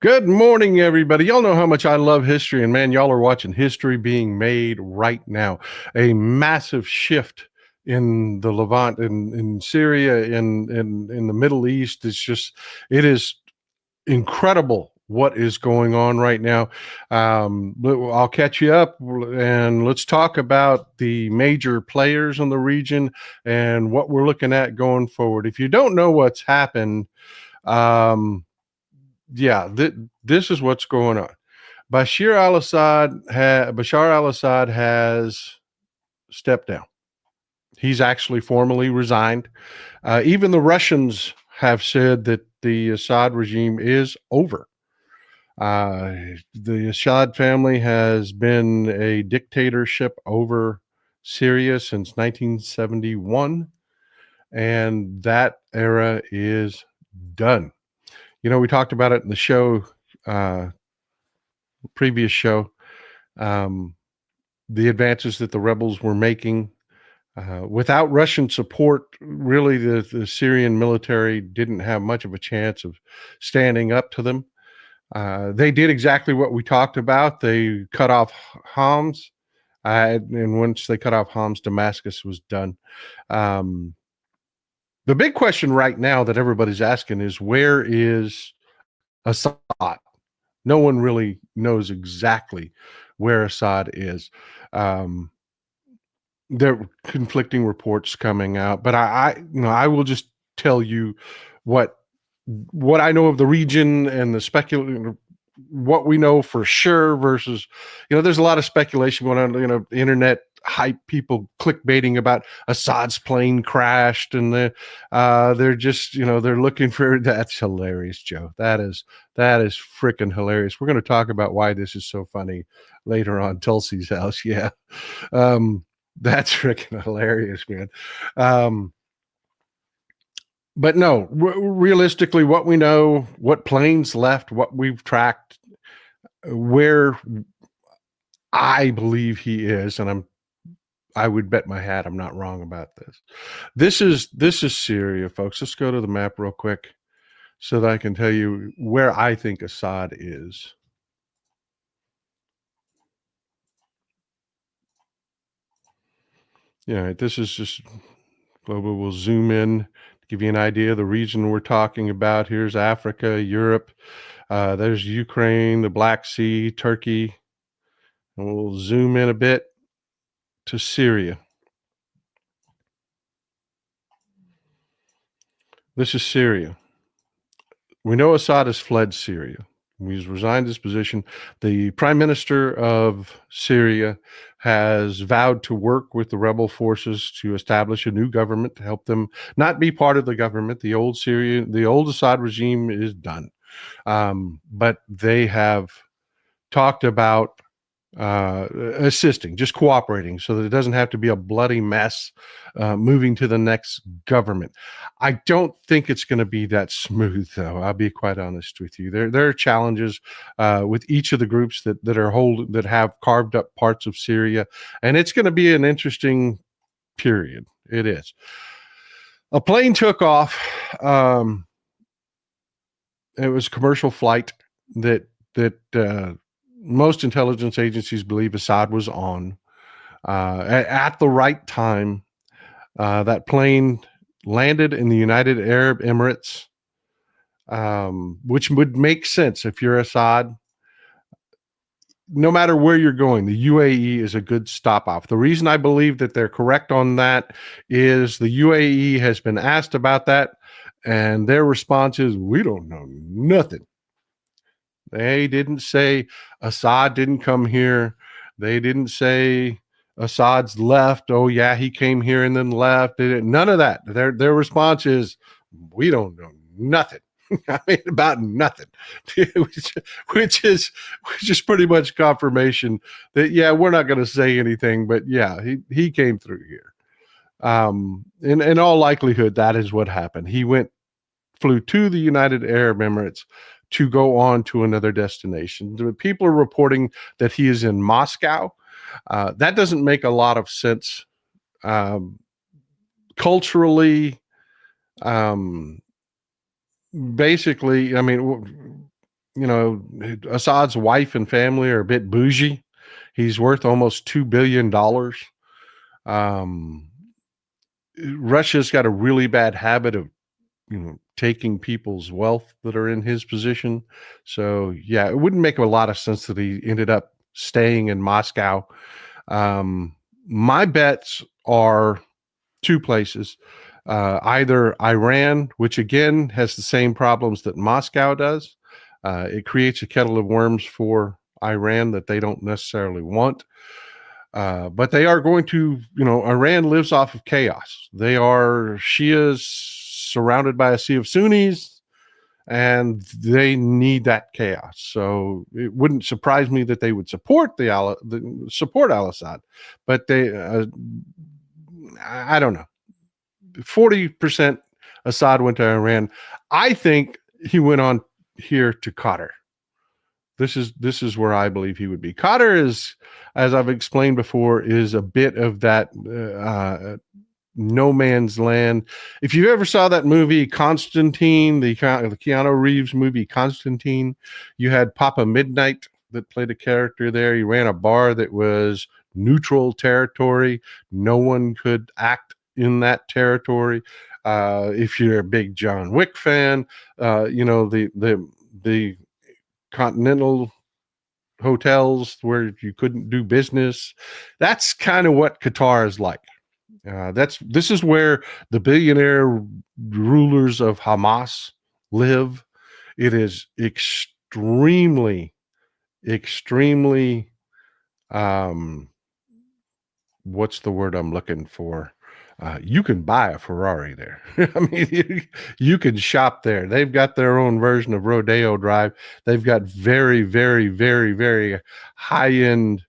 Good morning, everybody. Y'all know how much I love history, and man, y'all are watching history being made right now. A massive shift in the Levant, in Syria, in the Middle East. It is incredible what is going on right now. But I'll catch you up and let's talk about the major players in the region and what we're looking at going forward. If you don't know what's happened, um, this is what's going on. Bashar al-Assad has stepped down. He's actually formally resigned. Even the Russians have said that the Assad regime is over. The Assad family has been a dictatorship over Syria since 1971, and that era is done. You know, we talked about it in the show, uh, previous show, um, the advances that the rebels were making. Without Russian support, really, the Syrian military didn't have much of a chance of standing up to them. They did exactly what we talked about. They cut off Homs, and once they cut off Homs, Damascus was done. Um, the big question right now that everybody's asking is, where is Assad? No one really knows exactly where Assad is. Um, there are conflicting reports coming out, but I will just tell you what what I know of the region and the speculating, what we know for sure versus, there's a lot of speculation going on, internet hype, people clickbaiting about Assad's plane crashed, and they're just, they're looking for, that's hilarious, Joe. That is freaking hilarious. We're going to talk about why this is so funny later on. Tulsi's house. Yeah. That's freaking hilarious, man. Um, but no, realistically, what we know, what planes left, what we've tracked, where I believe he is, and I would bet my hat I'm not wrong about this. This is Syria, folks. Let's go to the map real quick so that I can tell you where I think Assad is. Yeah, this is just global. We'll zoom in to give you an idea of the region we're talking about. Here's Africa, Europe. There's Ukraine, the Black Sea, Turkey. And we'll zoom in a bit to Syria. This is Syria. We know Assad has fled Syria. He's resigned his position. The prime minister of Syria has vowed to work with the rebel forces to establish a new government to help them not be part of the government. The old Assad regime is done. But they have talked about assisting, just cooperating, so that it doesn't have to be a bloody mess moving to the next government. I don't think it's going to be that smooth, though. I'll be quite honest with you. There are challenges with each of the groups that have carved up parts of Syria, and it's going to be an interesting period. It is. A plane took off. It was a commercial flight that most intelligence agencies believe Assad was on at the right time. That plane landed in the United Arab Emirates, which would make sense if you're Assad. No matter where you're going, the UAE is a good stop off. The reason I believe that they're correct on that is the UAE has been asked about that, and their response is, we don't know nothing. They didn't say Assad didn't come here. They didn't say Assad's left. Oh yeah, he came here and then left. None of that. Their response is, we don't know nothing. I mean, about nothing, which is pretty much confirmation that, yeah, we're not going to say anything, but yeah, he came through here. In all likelihood, that is what happened. He flew to the United Arab Emirates to go on to another destination. People are reporting that he is in Moscow. That doesn't make a lot of sense culturally. Basically, I mean, you know, Assad's wife and family are a bit bougie. He's worth almost $2 billion. Um, Russia's got a really bad habit of, taking people's wealth that are in his position. So yeah, it wouldn't make a lot of sense that he ended up staying in Moscow. My bets are two places. Either Iran, which again has the same problems that Moscow does. It creates a kettle of worms for Iran that they don't necessarily want. But they are going to, Iran lives off of chaos. They are Shias surrounded by a sea of Sunnis, and they need that chaos. So it wouldn't surprise me that they would support support al-Assad, but I don't know. 40% Assad went to Iran. I think he went on here to Qatar. This is where I believe he would be. Qatar is, as I've explained before, is a bit of that no man's land. If you ever saw that movie Constantine, the Keanu Reeves movie Constantine, you had Papa Midnight that played a character there. He ran a bar that was neutral territory. No one could act in that territory. If you're a big John Wick fan, the continental hotels where you couldn't do business. That's kind of what Qatar is like. This is where the billionaire rulers of Hamas live. It is extremely, extremely. What's the word I'm looking for? You can buy a Ferrari there. I mean, you can shop there. They've got their own version of Rodeo Drive. They've got very, very, very, very high end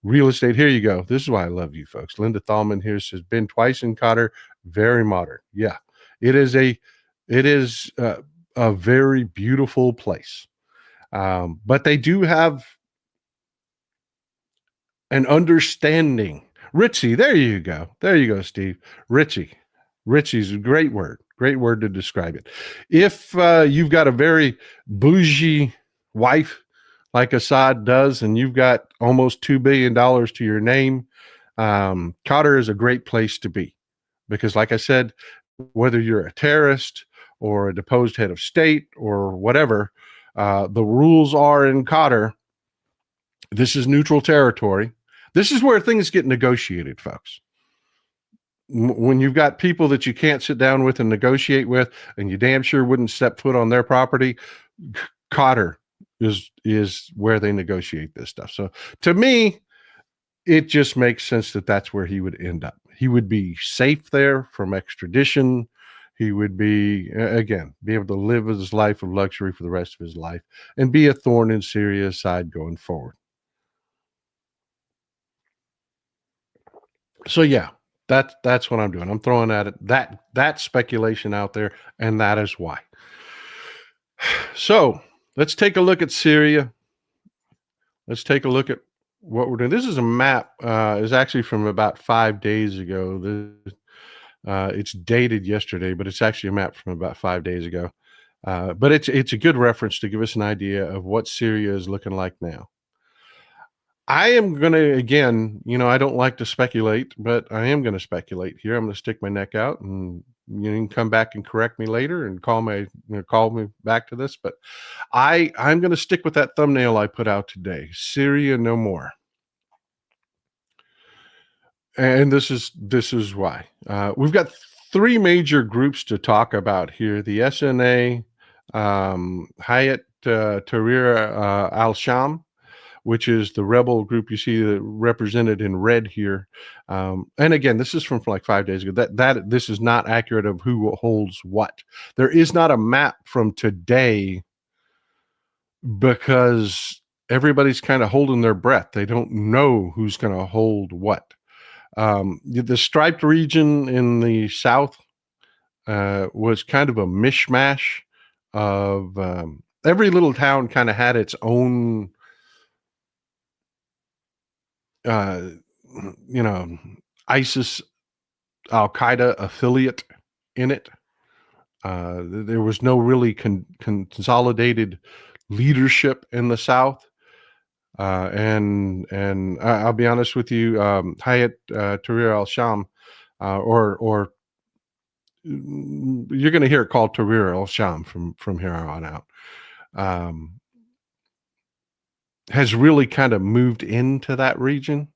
real estate. Here you go. This is why I love you folks. Linda Thalman here says, been twice in Qatar. Very modern. Yeah, it is a very beautiful place. But they do have an understanding. Ritzy, there you go. There you go, Steve. Ritzy's a great word. Great word to describe it. If you've got a very bougie wife like Assad does, and you've got almost $2 billion to your name, Qatar is a great place to be. Because, like I said, whether you're a terrorist or a deposed head of state or whatever, the rules are in Qatar. This is neutral territory. This is where things get negotiated, folks. When you've got people that you can't sit down with and negotiate with, and you damn sure wouldn't step foot on their property, Qatar is where they negotiate this stuff. So to me, it just makes sense that that's where he would end up. He would be safe there from extradition. He would be, again, be able to live his life of luxury for the rest of his life and be a thorn in Syria's side going forward. So yeah, that's what I'm doing. I'm throwing at it that speculation out there, and that is why. So let's take a look at Syria. Let's take a look at what we're doing. This is a map. Is actually from about 5 days ago. It's dated yesterday, but it's actually a map from about 5 days ago. But it's a good reference to give us an idea of what Syria is looking like now. I am going to, again, I don't like to speculate, but I am going to speculate here. I'm going to stick my neck out, and you can come back and correct me later and call me back to this. But I'm going to stick with that thumbnail I put out today. Syria no more. And this is why. We've got three major groups to talk about here: the SNA, Hayat Tahrir al-Sham, which is the rebel group you see represented in red here. And again, this is from like 5 days ago. That this is not accurate of who holds what. There is not a map from today because everybody's kind of holding their breath. They don't know who's going to hold what. The striped region in the south was kind of a mishmash of every little town kind of had its own ISIS, Al-Qaeda affiliate in it. There was no really consolidated leadership in the South. And I'll be honest with you, Hayat Tahrir al-Sham, or you're going to hear it called Tahrir al-Sham from here on out, um, has really kind of moved into that region,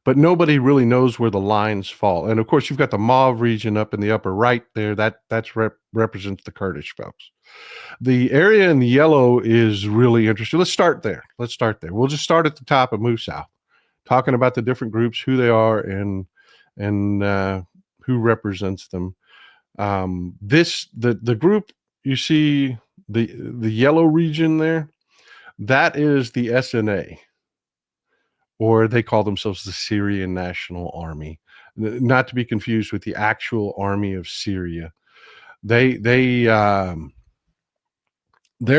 but nobody really knows where the lines fall. And of course, you've got the Mauve region up in the upper right there. That's represents the Kurdish folks. The area in the yellow is really interesting. Let's start there. We'll just start at the top and move south, talking about the different groups, who they are, and who represents them. The group you see, the yellow region there, that is the SNA, or they call themselves the Syrian National Army, not to be confused with the actual army of Syria. They're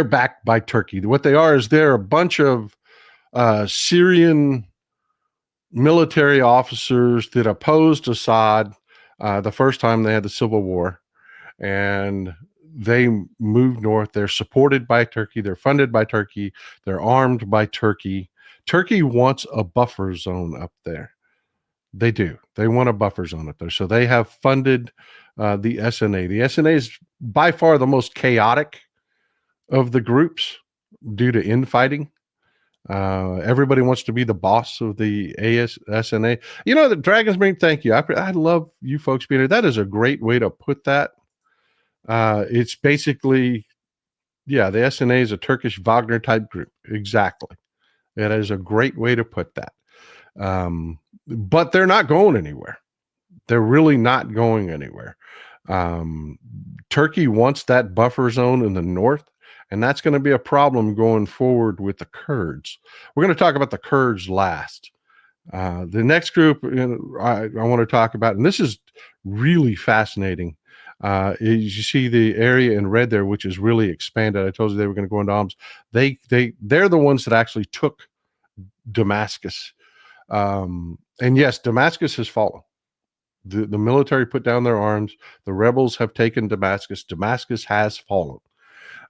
backed by Turkey. What they are is they're a bunch of Syrian military officers that opposed Assad the first time they had the civil war, and they moved north. They're supported by Turkey. They're funded by Turkey. They're armed by Turkey. Turkey wants a buffer zone up there. They do. They want a buffer zone up there. So they have funded the SNA. The SNA is by far the most chaotic of the groups due to infighting. Everybody wants to be the boss of the SNA. You know, the Dragon's Brain, thank you. I love you folks being here. That is a great way to put that. It's basically, yeah, the SNA is a Turkish Wagner type group. Exactly. That is a great way to put that. But they're not going anywhere. They're really not going anywhere. Turkey wants that buffer zone in the north, and that's going to be a problem going forward with the Kurds. We're going to talk about the Kurds last. The next group I want to talk about, and this is really fascinating, is you see the area in red there, which is really expanded. I told you they were going to go into arms. They're the ones that actually took Damascus. And yes, Damascus has fallen. The military put down their arms. The rebels have taken Damascus. Damascus has fallen.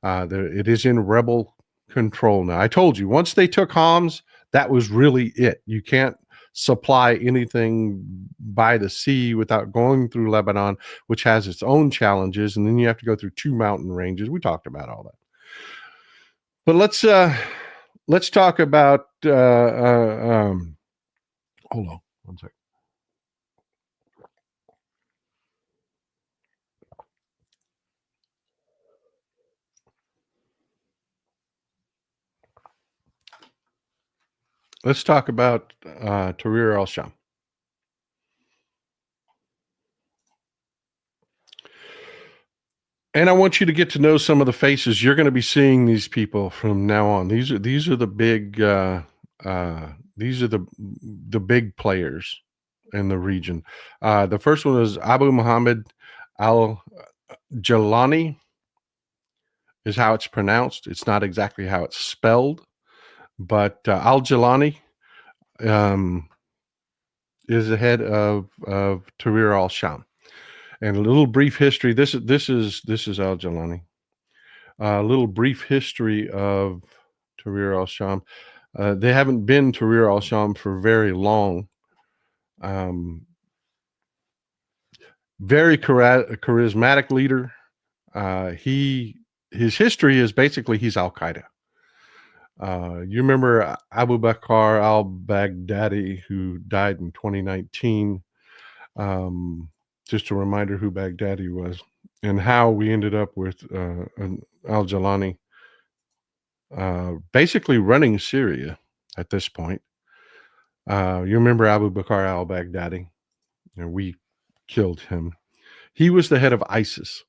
It is in rebel control now. I told you, once they took Homs, that was really it. You can't supply anything by the sea without going through Lebanon, which has its own challenges, and then you have to go through 2 mountain ranges. We talked about all that. But let's talk about hold on one second. Let's talk about Tahrir al-Sham. And I want you to get to know some of the faces. You're going to be seeing these people from now on. These are the big these are the big players in the region. The first one is Abu Muhammad al-Jalani, is how it's pronounced. It's not exactly how it's spelled, but al-Jalani is the head of Tahrir al-Sham. And a little brief history. This is al-Jalani. A little brief history of Tahrir al-Sham. They haven't been Tahrir al-Sham for very long. Very charismatic leader. His history is basically he's Al-Qaeda. You remember Abu Bakr al-Baghdadi, who died in 2019. Just a reminder who Baghdadi was and how we ended up with al-Jalani basically running Syria at this point. You remember Abu Bakr al-Baghdadi? We killed him. He was the head of ISIS,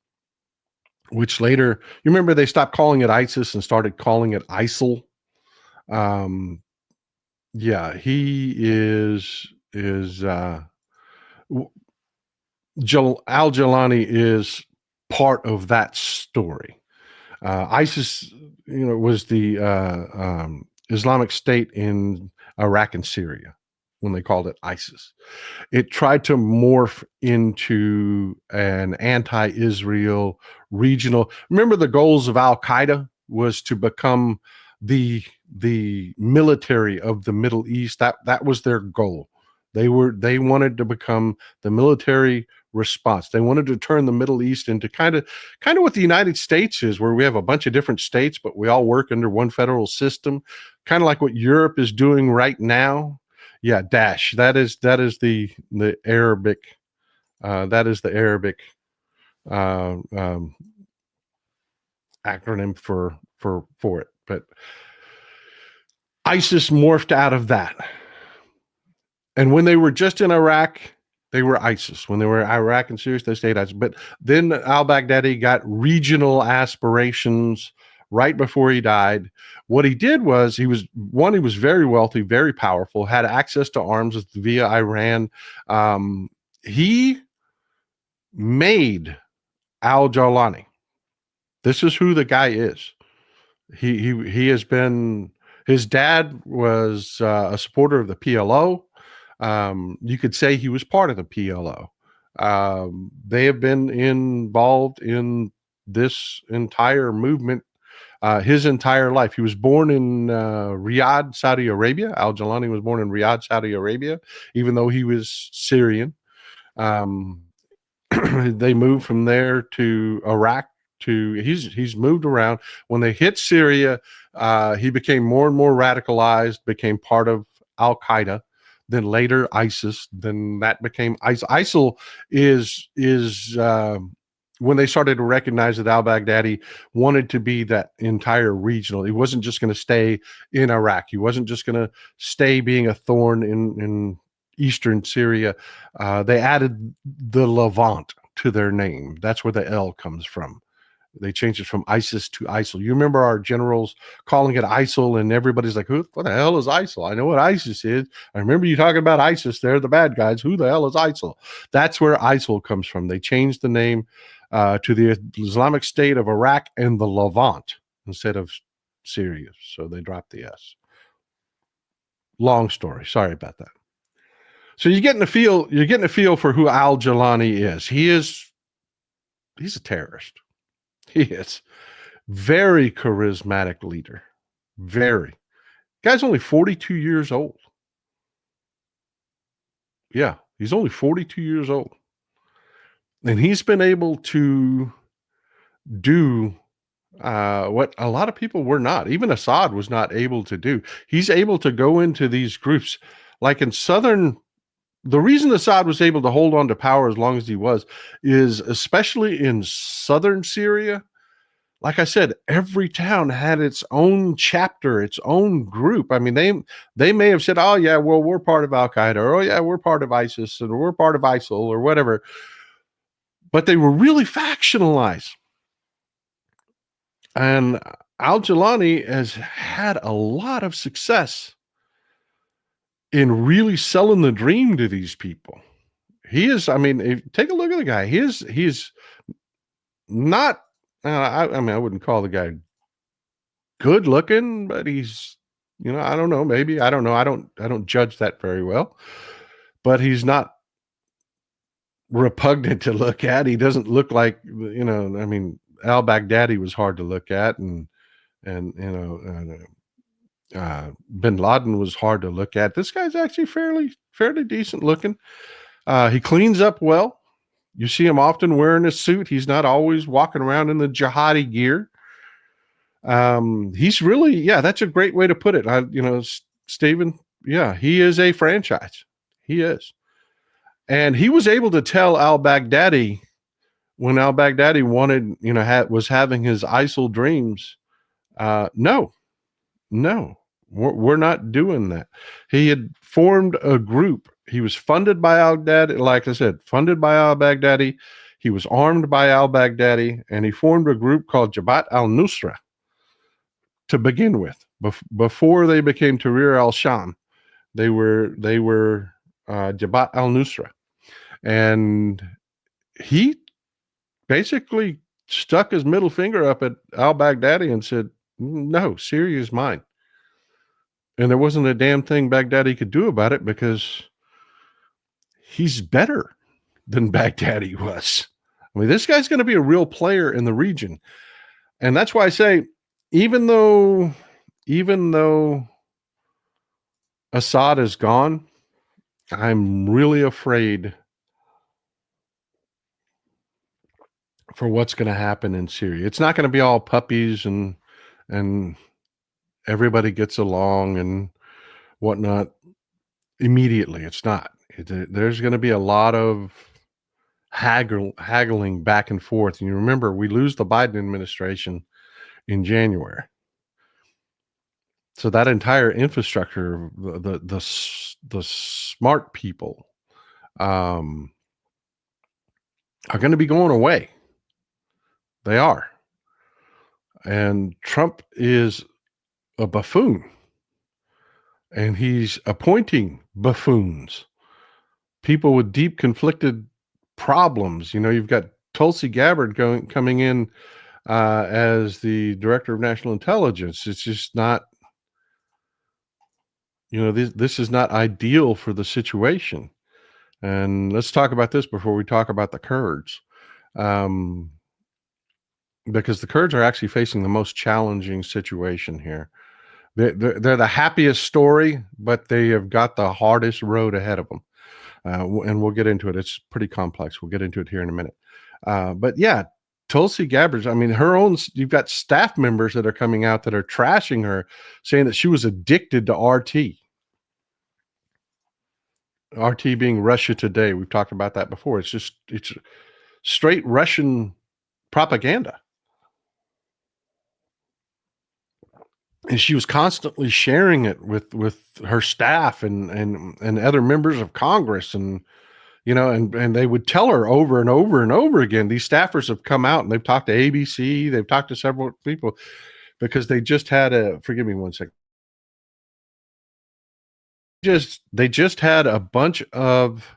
which later, you remember they stopped calling it ISIS and started calling it ISIL. Yeah, he is al-Jalani is part of that story. ISIS, was the Islamic State in Iraq and Syria when they called it ISIS. It tried to morph into an anti-Israel regional. Remember the goals of Al-Qaeda was to become the military of the Middle East. That was their goal. They wanted to become the military response. They wanted to turn the Middle East into kind of what the United States is, where we have a bunch of different states, but we all work under one federal system, kind of like what Europe is doing right now. Yeah, Daesh. The Arabic. That is the Arabic uh, um, acronym for it. But ISIS morphed out of that. And when they were just in Iraq, they were ISIS. When they were in Iraq and Syria, they stayed ISIS. But then al-Baghdadi got regional aspirations right before he died. What he did was he was very wealthy, very powerful, had access to arms via Iran. He made al-Jawlani. This is who the guy is. He has been. His dad was a supporter of the PLO. You could say he was part of the PLO. They have been involved in this entire movement his entire life. He was born in Riyadh, Saudi Arabia. Al-Jawlani was born in Riyadh, Saudi Arabia, even though he was Syrian. They moved from there to Iraq. He's moved around. When they hit Syria, he became more and more radicalized, became part of Al-Qaeda, then later ISIS, then that became ISIL. ISIL is when they started to recognize that al-Baghdadi wanted to be that entire regional. He wasn't just going to stay in Iraq. He wasn't just going to stay being a thorn in eastern Syria. They added the Levant to their name. That's where the L comes from. They changed it from ISIS to ISIL. You remember our generals calling it ISIL, and everybody's like, what the hell is ISIL? I know what ISIS is. I remember you talking about ISIS. They're the bad guys. Who the hell is ISIL? That's where ISIL comes from. They changed the name to the Islamic State of Iraq and the Levant instead of Syria. So they dropped the S. Long story. Sorry about that. So you're getting a feel for who al-Jawlani is. He's a terrorist. He is very charismatic leader. Very. Guy's only 42 years old. Yeah, he's only 42 years old. And he's been able to do what a lot of people were not. Even Assad was not able to do. He's able to go into these groups. Like in the reason Assad was able to hold on to power as long as he was is especially in southern Syria. Like I said, every town had its own chapter, its own group. I mean, they may have said, oh, yeah, well, we're part of Al-Qaeda, or oh, yeah, we're part of ISIS, and we're part of ISIL, or whatever. But they were really factionalized. And al-Jawlani has had a lot of success in really selling the dream to these people. He is, I mean, take a look at the guy. He's not, I mean, I wouldn't call the guy good looking, but he's, I don't know, maybe, I don't know. I don't judge that very well, but he's not repugnant to look at. He doesn't look like, I mean, al-Baghdadi was hard to look at, and bin Laden was hard to look at. This guy's actually fairly decent looking. He cleans up well. You see him often wearing a suit. He's not always walking around in the jihadi gear. He's really, yeah, that's a great way to put it. Stephen, yeah, he is a franchise. He is. And he was able to tell al-Baghdadi when al-Baghdadi wanted, was having his ISIL dreams, no, we're not doing that. He had formed a group. He was funded by al-Baghdadi, like I said, funded by al-Baghdadi. He was armed by al-Baghdadi, and he formed a group called Jabhat al-Nusra to begin with. Before they became Tahrir al-Sham, they were Jabhat al-Nusra. And he basically stuck his middle finger up at al-Baghdadi and said, no, Syria is mine. And there wasn't a damn thing Baghdadi could do about it because he's better than Baghdadi was. I mean, this guy's going to be a real player in the region. And that's why I say even though even though Assad is gone, I'm really afraid for what's going to happen in Syria. It's not going to be all puppies and everybody gets along and whatnot immediately. It's not. There's going to be a lot of haggling back and forth. And you remember, we lose the Biden administration in January, so that entire infrastructure, the smart people, um, are going to be going away. They are, and Trump is a buffoon, and he's appointing buffoons, people with deep conflicted problems. You know, you've got Tulsi Gabbard coming in as the director of national intelligence. It's just not, this is not ideal for the situation. And let's talk about this before we talk about the Kurds, um, because the Kurds are actually facing the most challenging situation here. They're the happiest story, but they have got the hardest road ahead of them. And we'll get into it. It's pretty complex. We'll get into it here in a minute. But yeah, Tulsi Gabbard, I mean, you've got staff members that are coming out that are trashing her, saying that she was addicted to RT. RT being Russia Today. We've talked about that before. It's straight Russian propaganda. And she was constantly sharing it with her staff and other members of Congress, and and they would tell her over and over and over again. These staffers have come out and they've talked to ABC, they've talked to several people, because they just had forgive me one second. They just had a bunch of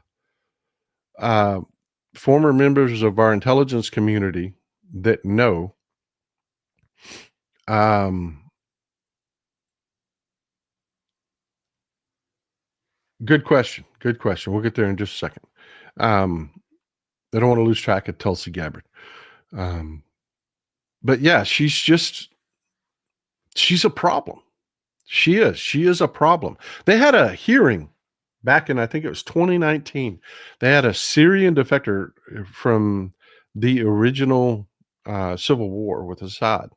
former members of our intelligence community that know good question. We'll get there in just a second. I don't want to lose track of Tulsi Gabbard. But yeah, she's a problem. She is a problem. They had a hearing back in, I think it was 2019. They had a Syrian defector from the original civil war with Assad,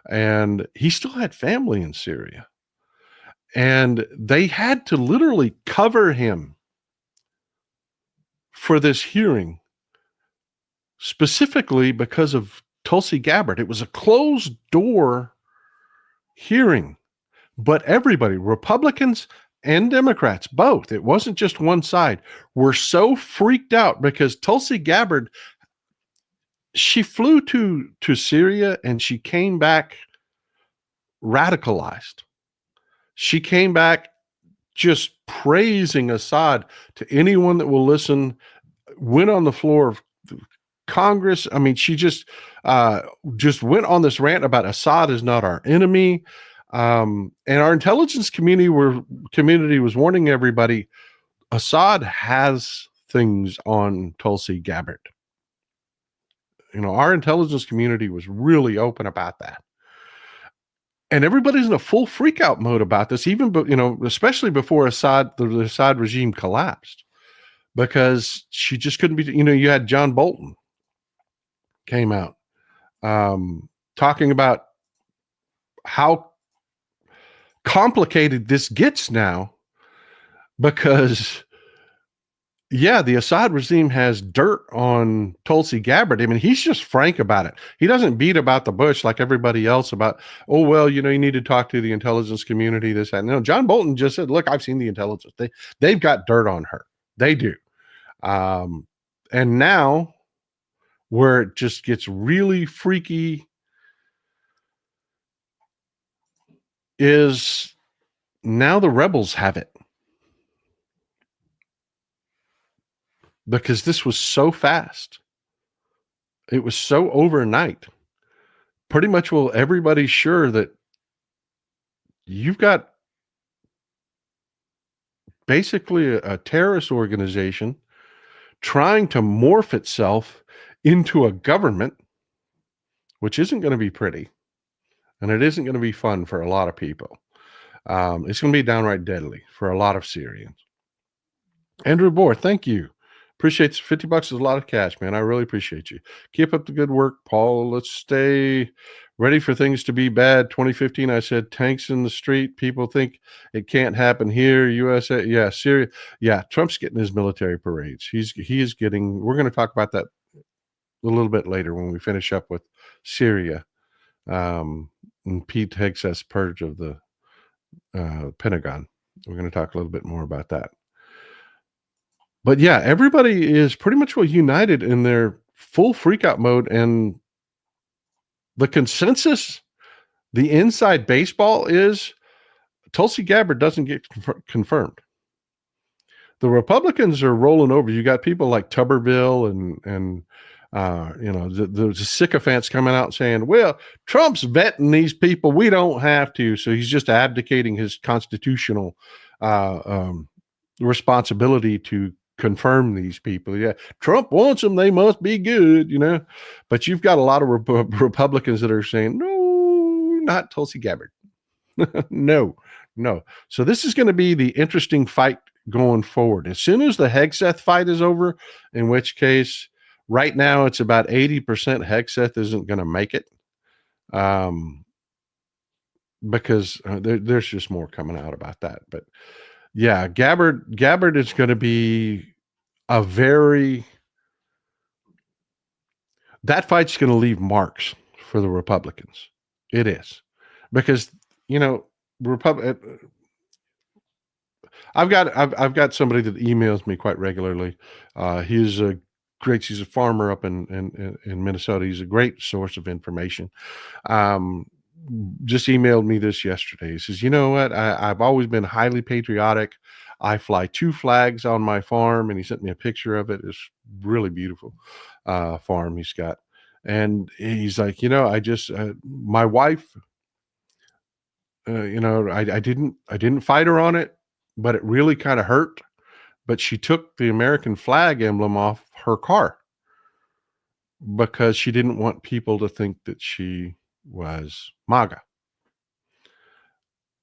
and he still had family in Syria. And they had to literally cover him for this hearing, specifically because of Tulsi Gabbard. It was a closed door hearing, but everybody, Republicans and Democrats, both, it wasn't just one side, were so freaked out because Tulsi Gabbard, she flew to Syria and she came back radicalized. She came back just praising Assad to anyone that will listen, went on the floor of Congress. I mean, she just went on this rant about Assad is not our enemy. And our intelligence community was warning everybody, Assad has things on Tulsi Gabbard. Our intelligence community was really open about that. And everybody's in a full freak out mode about this, especially before the Assad regime collapsed, because she just couldn't be, you had John Bolton came out talking about how complicated this gets now, because the Assad regime has dirt on Tulsi Gabbard. I mean, he's just frank about it. He doesn't beat about the bush like everybody else about, oh, well, you need to talk to the intelligence community, this, that. No, John Bolton just said, look, I've seen the intelligence. They've got dirt on her. They do. And now where it just gets really freaky is now the rebels have it. Because this was so fast. It was so overnight. Pretty much everybody's sure that you've got basically a terrorist organization trying to morph itself into a government, which isn't going to be pretty. and it isn't going to be fun for a lot of people. It's going to be downright deadly for a lot of Syrians. Andrew Bohr, thank you. Appreciate $50 is a lot of cash, man. I really appreciate you. Keep up the good work, Paul. Let's stay ready for things to be bad. 2015, I said tanks in the street. People think it can't happen here. USA, yeah, Syria, yeah. Trump's getting his military parades. He is getting. We're going to talk about that a little bit later when we finish up with Syria. And Pete Hegseth's purge of the Pentagon. We're going to talk a little bit more about that. But yeah, everybody is pretty much united in their full freakout mode, and the consensus, the inside baseball is Tulsi Gabbard doesn't get confirmed. The Republicans are rolling over. You got people like Tuberville and the sycophants coming out saying, well, Trump's vetting these people. We don't have to. So he's just abdicating his constitutional responsibility to confirm these people. Yeah, Trump wants them. They must be good, But you've got a lot of Republicans that are saying, no, not Tulsi Gabbard. No. So this is going to be the interesting fight going forward. As soon as the Hegseth fight is over, in which case right now it's about 80% Hegseth isn't going to make it, because there's just more coming out about that. But yeah, Gabbard is going to be that fight's going to leave marks for the Republicans. It is, because I've got somebody that emails me quite regularly. He's a farmer up in Minnesota. He's a great source of information. Just emailed me this yesterday. He says, you know what? I've always been highly patriotic. I fly 2 flags on my farm, and he sent me a picture of it. It's really beautiful farm he's got. And he's like, I just, my wife, I didn't fight her on it, but it really kind of hurt. But she took the American flag emblem off her car because she didn't want people to think that she was MAGA.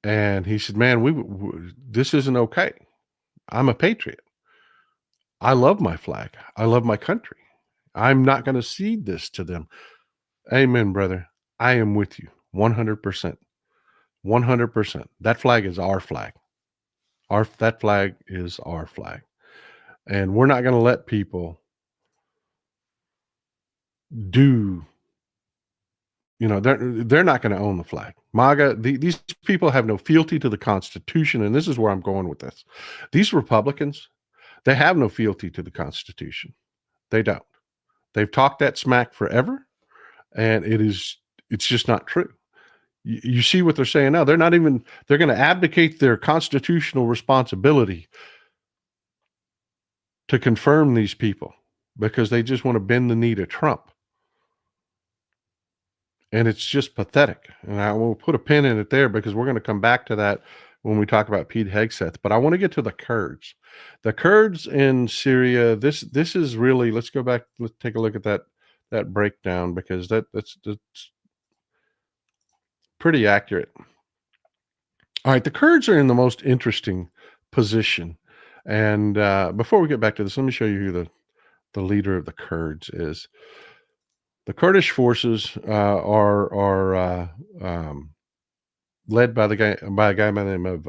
And he said, man, this isn't okay. I'm a patriot. I love my flag. I love my country. I'm not going to cede this to them. Amen, brother. I am with you 100%. 100%. That flag is our flag. That flag is our flag. And we're not going to let people do, they're not going to own the flag. MAGA, these people have no fealty to the Constitution. And this is where I'm going with this. These Republicans, they have no fealty to the Constitution. They don't. They've talked that smack forever, and it's just not true. You see what they're saying now. They're going to abdicate their constitutional responsibility to confirm these people because they just want to bend the knee to Trump. And it's just pathetic. And I will put a pin in it there because we're going to come back to that when we talk about Pete Hegseth. But I want to get to the Kurds. The Kurds in Syria, this is really, let's go back, let's take a look at that breakdown, because that's pretty accurate. All right, the Kurds are in the most interesting position. And before we get back to this, let me show you who the leader of the Kurds is. The Kurdish forces are led by a guy by the name of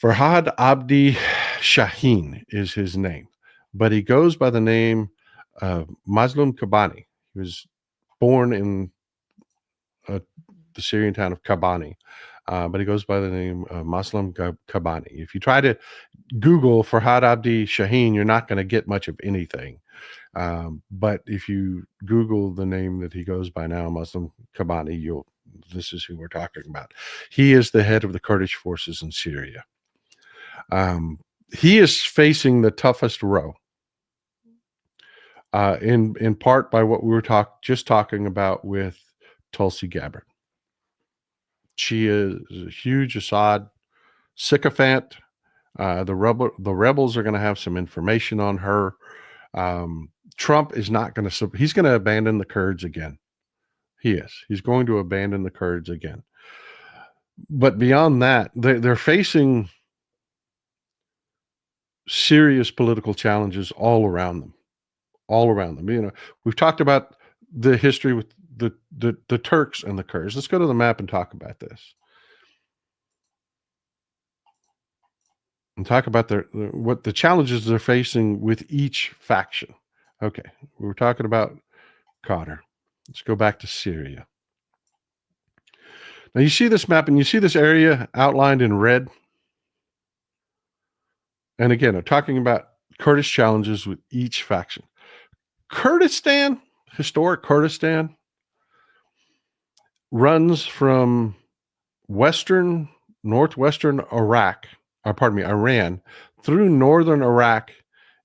Farhad Abdi Shaheen is his name, but he goes by the name of Mazlum Kobani. He was born in the Syrian town of Kobani, but he goes by the name of Mazlum Kobani. If you try to Google Farhad Abdi Shaheen, you're not going to get much of anything. But if you Google the name that he goes by now, Mazlum Kobani, this is who we're talking about. He is the head of the Kurdish forces in Syria. He is facing the toughest row, in part by what we were just talking about with Tulsi Gabbard. She is a huge Assad sycophant. The rebels are going to have some information on her. Trump is not going to. He's going to abandon the Kurds again. He is. He's going to abandon the Kurds again. But beyond that, they're facing serious political challenges all around them. All around them. We've talked about the history with the Turks and the Kurds. Let's go to the map and talk about this. And talk about what the challenges they're facing with each faction. Okay, we were talking about Qatar. Let's go back to Syria. Now you see this map and you see this area outlined in red. And again, I'm talking about Kurdish challenges with each faction. Kurdistan, historic Kurdistan, runs from northwestern Iran, through northern Iraq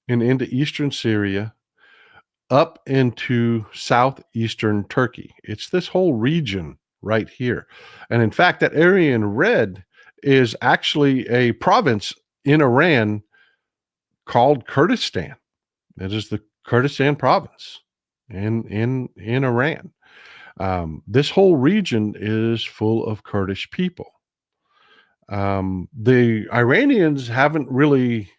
and into eastern Syria, up into southeastern Turkey. It's this whole region right here. And in fact, that area in red is actually a province in Iran called Kurdistan. It is the Kurdistan province in Iran. This whole region is full of Kurdish people. The Iranians haven't really,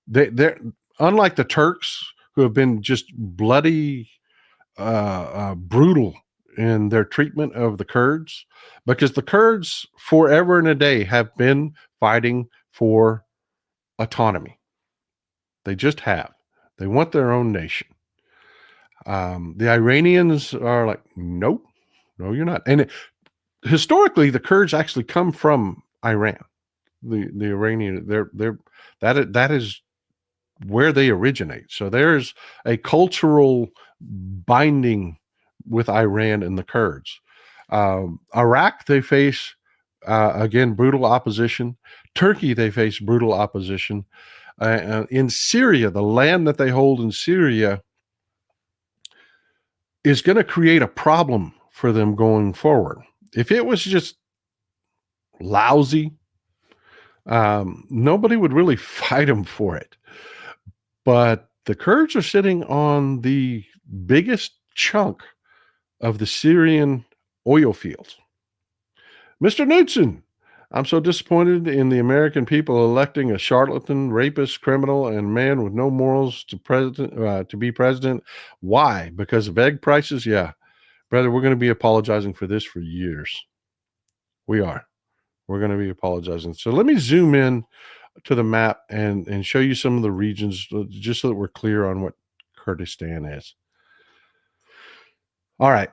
they're unlike the Turks, who have been just bloody, brutal in their treatment of the Kurds, because the Kurds forever and a day have been fighting for autonomy. They just have. They want their own nation. The Iranians are like, nope, no, you're not. And historically, the Kurds actually come from Iran. The Iranian, that is where they originate. So there's a cultural binding with Iran and the Kurds. Iraq, they face again brutal opposition. Turkey, they face brutal opposition. In Syria, the land that they hold in Syria is going to create a problem for them going forward. If it was just lousy, nobody would really fight them for it. But the Kurds are sitting on the biggest chunk of the Syrian oil fields. Mr. Knudsen, I'm so disappointed in the American people electing a charlatan, rapist, criminal, and man with no morals to be president. Why? Because of egg prices? Yeah. Brother, we're going to be apologizing for this for years. We are. We're going to be apologizing. So let me zoom in to the map and show you some of the regions, just so that we're clear on what Kurdistan is. All right.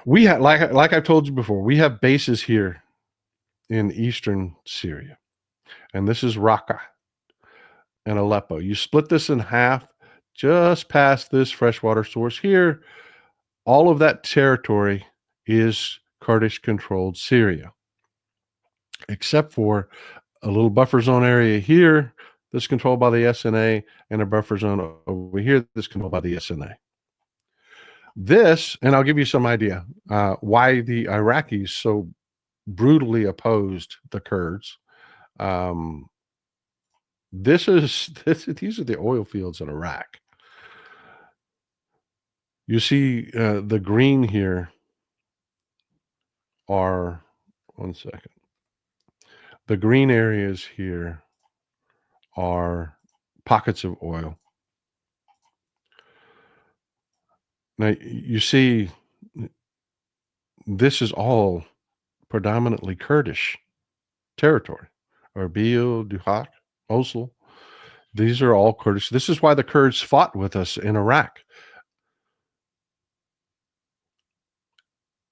We have, like I've told you before, we have bases here in eastern Syria. And this is Raqqa and Aleppo. You split this in half, just past this freshwater source here. All of that territory is Kurdish-controlled Syria, except for a little buffer zone area here that's controlled by the SNA, and a buffer zone over here that's controlled by the SNA. This, and I'll give you some idea why the Iraqis so brutally opposed the Kurds. These are the oil fields in Iraq. You see the green here are, one second. The green areas here are pockets of oil. Now, you see, this is all predominantly Kurdish territory. Erbil, Duhok, Mosul. These are all Kurdish. This is why the Kurds fought with us in Iraq.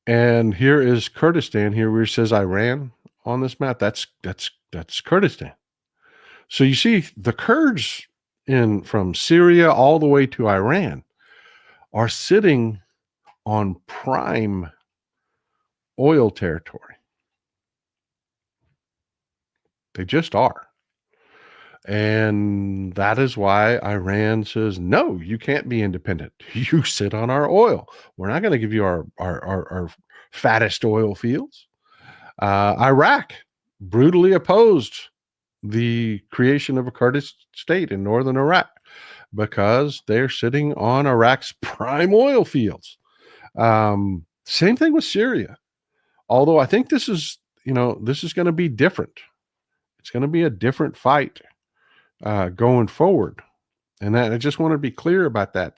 And here is Kurdistan, here where it says Iran on this map. That's Kurdistan. So you see, the Kurds from Syria all the way to Iran are sitting on prime oil territory. They just are. And that is why Iran says, no, you can't be independent. You sit on our oil. We're not going to give you our fattest oil fields. Iraq brutally opposed the creation of a Kurdish state in northern Iraq because they're sitting on Iraq's prime oil fields. Same thing with Syria. Although I think this is going to be different. It's going to be a different fight going forward. And I just want to be clear about that.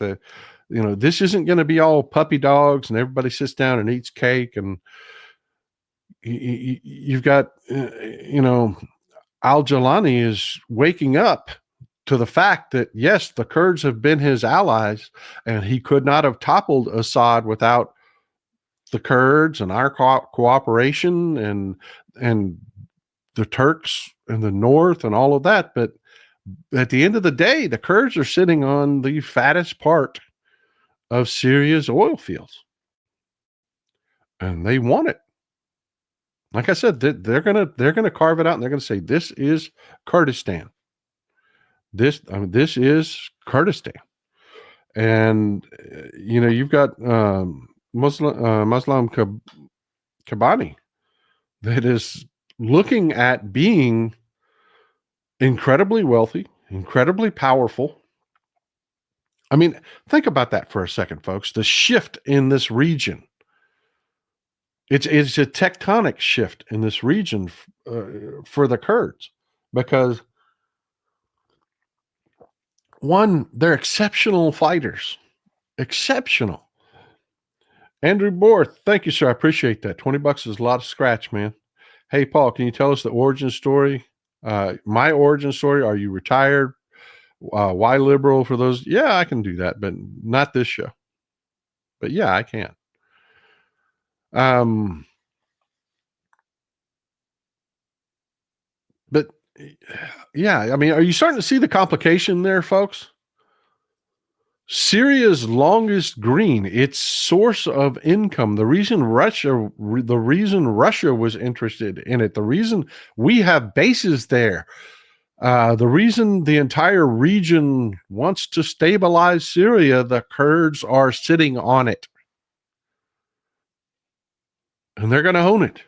This isn't going to be all puppy dogs and everybody sits down and eats cake. And you've got, al-Jalani is waking up to the fact that, yes, the Kurds have been his allies, and he could not have toppled Assad without the Kurds and our cooperation and the Turks in the north and all of that. But at the end of the day, the Kurds are sitting on the fattest part of Syria's oil fields, and they want it. Like I said, they're gonna carve it out, and they're gonna say this is Kurdistan. This is Kurdistan, and you've got Muslim Kabani that is looking at being incredibly wealthy, incredibly powerful. I mean, think about that for a second, folks. The shift in this region. It's a tectonic shift in this region for the Kurds, because one, they're exceptional fighters. Exceptional. Andrew Borth, thank you, sir. I appreciate that. $20 is a lot of scratch, man. Hey, Paul, can you tell us the origin story? My origin story. Are you retired? Why liberal for those? Yeah, I can do that, but not this show. But yeah, I can. But yeah, I mean, are you starting to see the complication there, folks? Syria's longest green, its source of income, the reason Russia was interested in it, the reason we have bases there, the reason the entire region wants to stabilize Syria, the Kurds are sitting on it. And they're going to own it.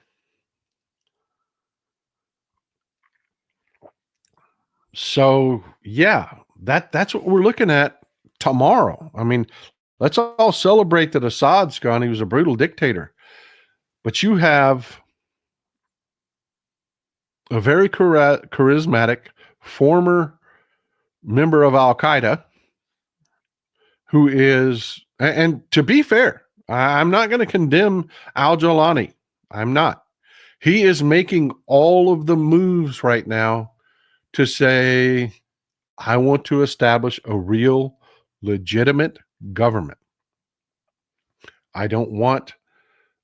So, yeah, that's what we're looking at tomorrow. I mean, let's all celebrate that Assad's gone. He was a brutal dictator. But you have a very charismatic former member of al-Qaeda who is, and to be fair, I'm not going to condemn al-Jalani. I'm not. He is making all of the moves right now to say, I want to establish a real, legitimate government. I don't want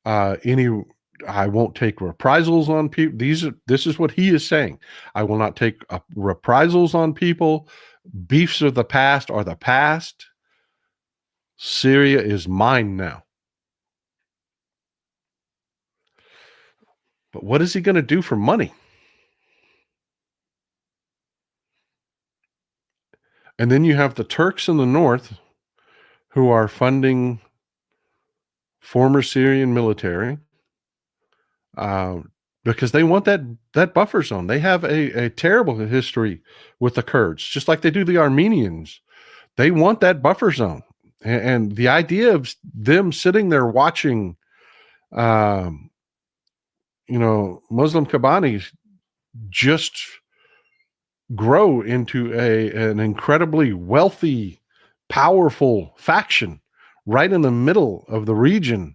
I won't take reprisals on people. This is what he is saying. I will not take reprisals on people. Beefs of the past are the past. Syria is mine now. But what is he going to do for money? And then you have the Turks in the north who are funding former Syrian military because they want that buffer zone. They have a terrible history with the Kurds, just like they do the Armenians. They want that buffer zone. And the idea of them sitting there watching, Muslim Kabani just grow into an incredibly wealthy, powerful faction right in the middle of the region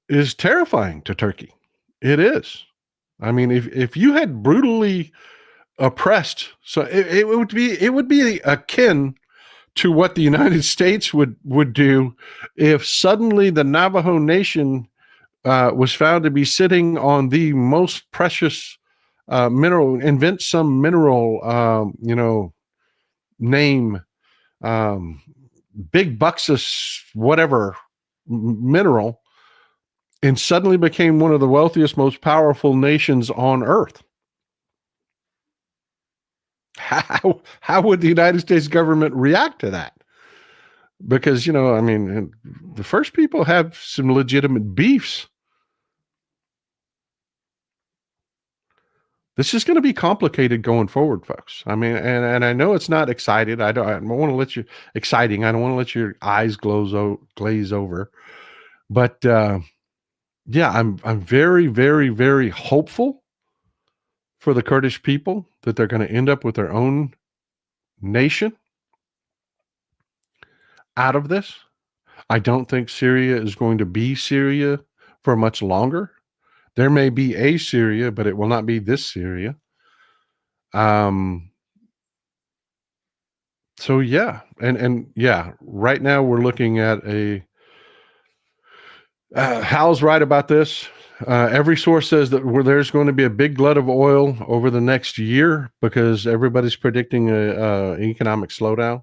is terrifying to Turkey. It is. I mean, if you had brutally oppressed, so it would be akin to what the United States would do if suddenly the Navajo Nation was found to be sitting on the most precious mineral, invent some mineral, name, big buxus, whatever mineral, and suddenly became one of the wealthiest, most powerful nations on earth. How would the United States government react to that? Because, the first people have some legitimate beefs. This is going to be complicated going forward, folks. I mean, and I know it's not excited. I don't want to let you exciting. I don't want to let your eyes glaze over. But yeah, I'm very, very, very hopeful for the Kurdish people that they're going to end up with their own nation out of this. I don't think Syria is going to be Syria for much longer. There may be a Syria, but it will not be this Syria. Um, so yeah, and yeah, right now we're looking at a Hal's right about this. Every source says that there's going to be a big glut of oil over the next year because everybody's predicting an economic slowdown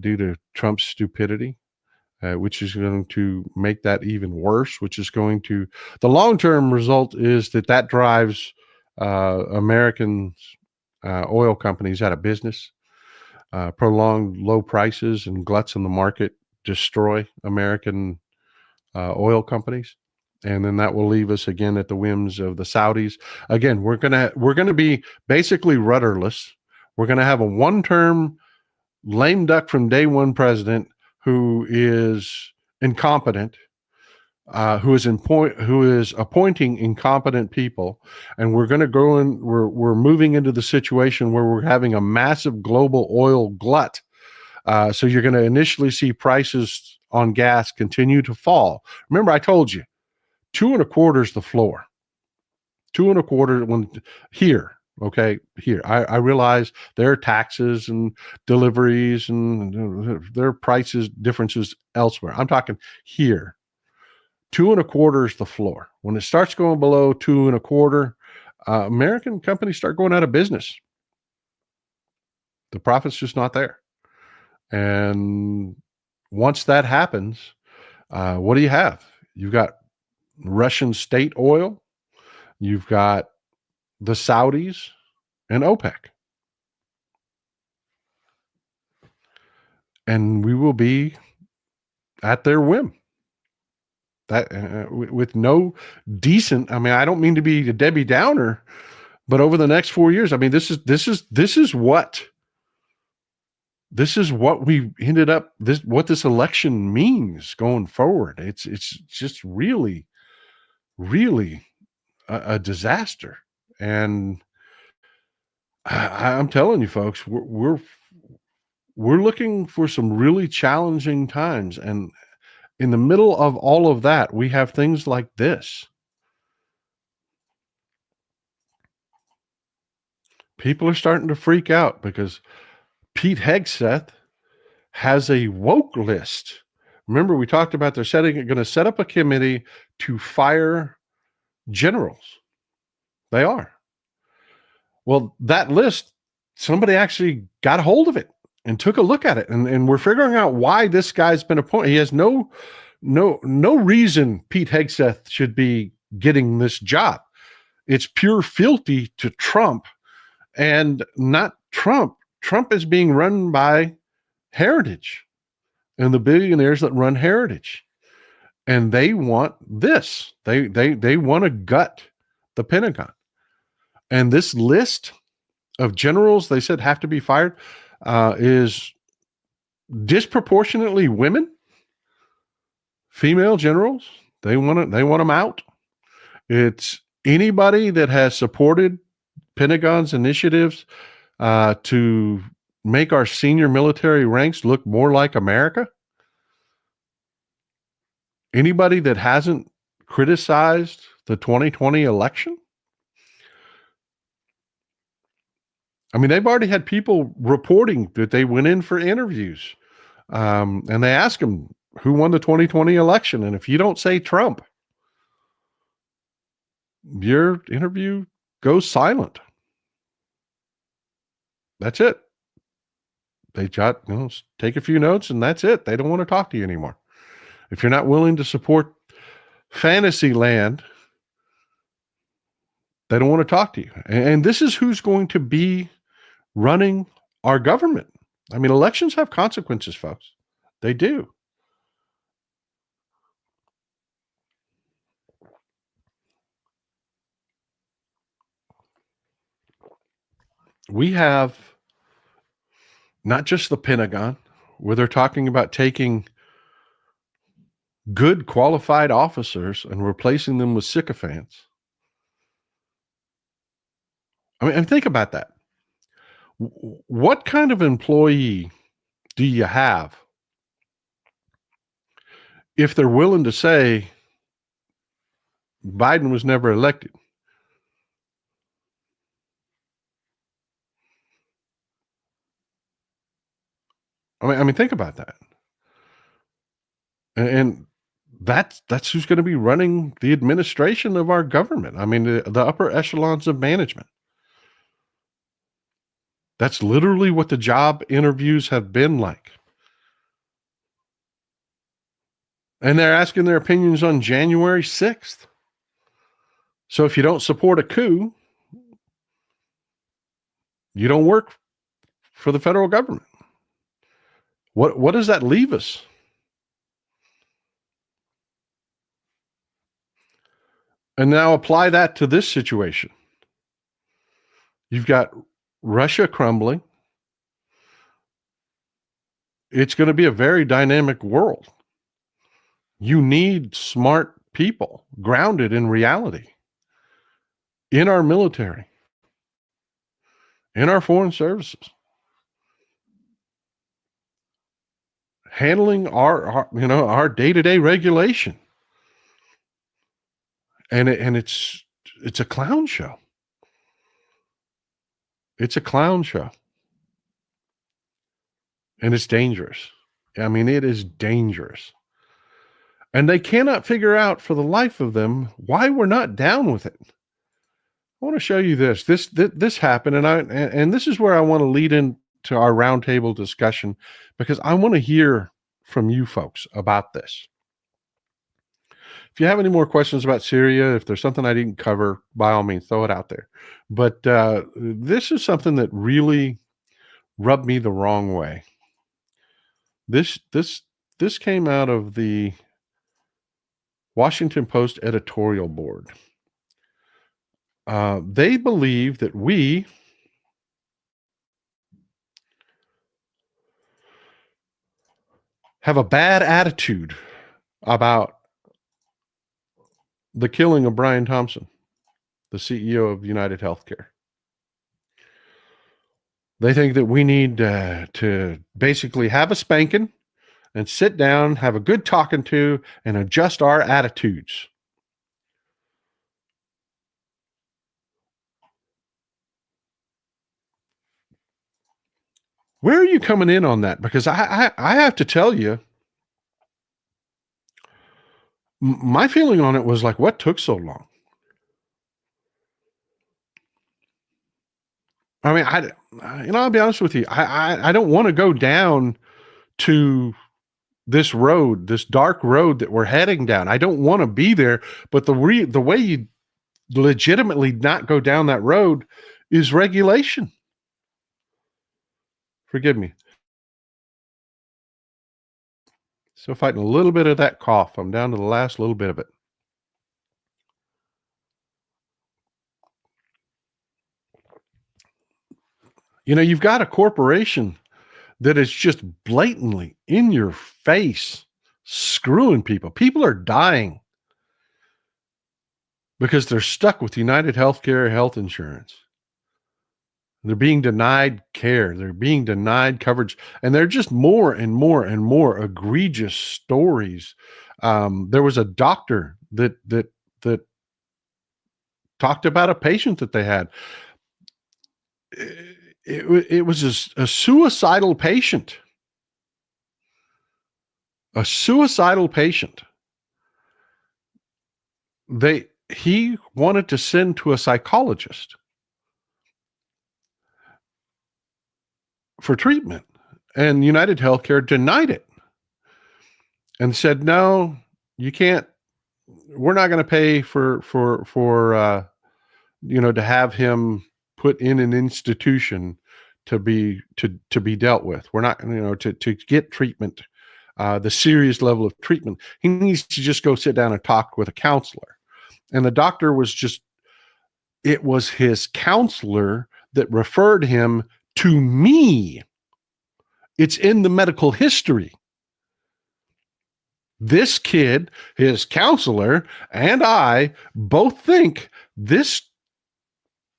due to Trump's stupidity, which is going to make that even worse. Which is going to the long term result is that drives American oil companies out of business. Prolonged low prices and gluts in the market destroy American oil companies, and then that will leave us again at the whims of the Saudis. Again, we're gonna be basically rudderless. We're gonna have a one-term lame duck from day one president who is incompetent, who is appointing incompetent people, and we're going to go in. We're moving into the situation where we're having a massive global oil glut. So you're going to initially see prices on gas continue to fall. Remember, I told you, 2.25 is the floor. 2.25 when here. Okay, here. I realize there are taxes and deliveries and there are prices differences elsewhere. I'm talking here. 2.25 is the floor. When it starts going below 2.25, American companies start going out of business. The profit's just not there. And once that happens, what do you have? You've got Russian state oil, you've got the Saudis, and OPEC. And we will be at their whim. That with no decent. I mean, I don't mean to be a Debbie Downer, but over the next 4 years, I mean, this is what we ended up. What this election means going forward. It's just really, really a disaster. And I'm telling you, folks, we're looking for some really challenging times. And in the middle of all of that, we have things like this. People are starting to freak out because Pete Hegseth has a woke list. Remember, we talked about they're going to set up a committee to fire generals. They are. Well, that list, somebody actually got a hold of it and took a look at it. And we're figuring out why this guy's been appointed. He has no reason Pete Hegseth should be getting this job. It's pure fealty to Trump and not Trump. Trump is being run by Heritage and the billionaires that run Heritage. And they want this. They want to gut the Pentagon. And this list of generals they said have to be fired is disproportionately women, female generals. They want them out. It's anybody that has supported Pentagon's initiatives to make our senior military ranks look more like America. Anybody that hasn't criticized the 2020 election. I mean, they've already had people reporting that they went in for interviews and they ask them who won the 2020 election. And if you don't say Trump, your interview goes silent. That's it. They take a few notes and that's it. They don't want to talk to you anymore. If you're not willing to support Fantasyland, they don't want to talk to you. And this is who's going to be running our government. I mean, elections have consequences, folks. They do. We have not just the Pentagon, where they're talking about taking good qualified officers and replacing them with sycophants. I mean, and think about that. What kind of employee do you have if they're willing to say Biden was never elected? I mean, think about that. And that's who's going to be running the administration of our government. I mean, the upper echelons of management. That's literally what the job interviews have been like. And they're asking their opinions on January 6th. So if you don't support a coup, you don't work for the federal government. What does that leave us? And now apply that to this situation. You've got Russia crumbling. It's going to be a very dynamic world. You need smart people grounded in reality, in our military, in our foreign services, handling our day-to-day regulation. And it's a clown show. It's a clown show. And it's dangerous. I mean, it is dangerous. And they cannot figure out for the life of them why we're not down with it. I want to show you this. This happened, and this is where I want to lead into our roundtable discussion, because I want to hear from you folks about this. If you have any more questions about Syria, if there's something I didn't cover, by all means, throw it out there. But this is something that really rubbed me the wrong way. This came out of the Washington Post editorial board. They believe that we have a bad attitude about the killing of Brian Thompson, the CEO of United Healthcare. They think that we need to basically have a spanking and sit down, have a good talking to, and adjust our attitudes. Where are you coming in on that? Because I have to tell you, my feeling on it was like, what took so long? I mean, I'll be honest with you. I don't want to go down to this road, this dark road that we're heading down. I don't want to be there. But the way you legitimately not go down that road is regulation. Forgive me. Still fighting a little bit of that cough. I'm down to the last little bit of it. You've got a corporation that is just blatantly in your face screwing people. People are dying because they're stuck with United Healthcare health insurance. They're being denied care. They're being denied coverage. And they're just more and more and more egregious stories. There was a doctor that talked about a patient that they had. It was a suicidal patient. A suicidal patient. He wanted to send to a psychologist for treatment, and United Healthcare denied it and said, "No, you can't. We're not going to pay for to have him put in an institution to be dealt with. We're not, to get treatment, the serious level of treatment. He needs to just go sit down and talk with a counselor." And the doctor it was his counselor that referred him to me. It's in the medical history. This kid, his counselor, and I both think this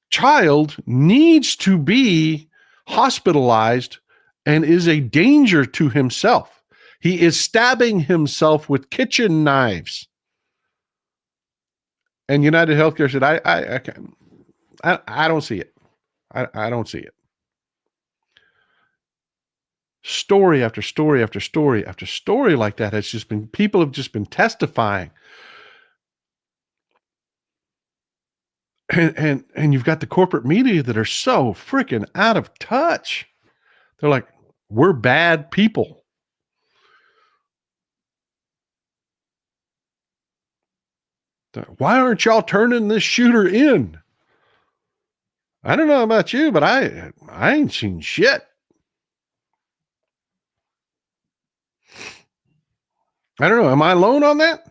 child needs to be hospitalized and is a danger to himself. He is stabbing himself with kitchen knives. And United Healthcare said, I don't see it. I don't see it. Story after story after story after story like that has just been, people have just been testifying. And you've got the corporate media that are so freaking out of touch. They're like, we're bad people. Why aren't y'all turning this shooter in? I don't know about you, but I ain't seen shit. I don't know. Am I alone on that?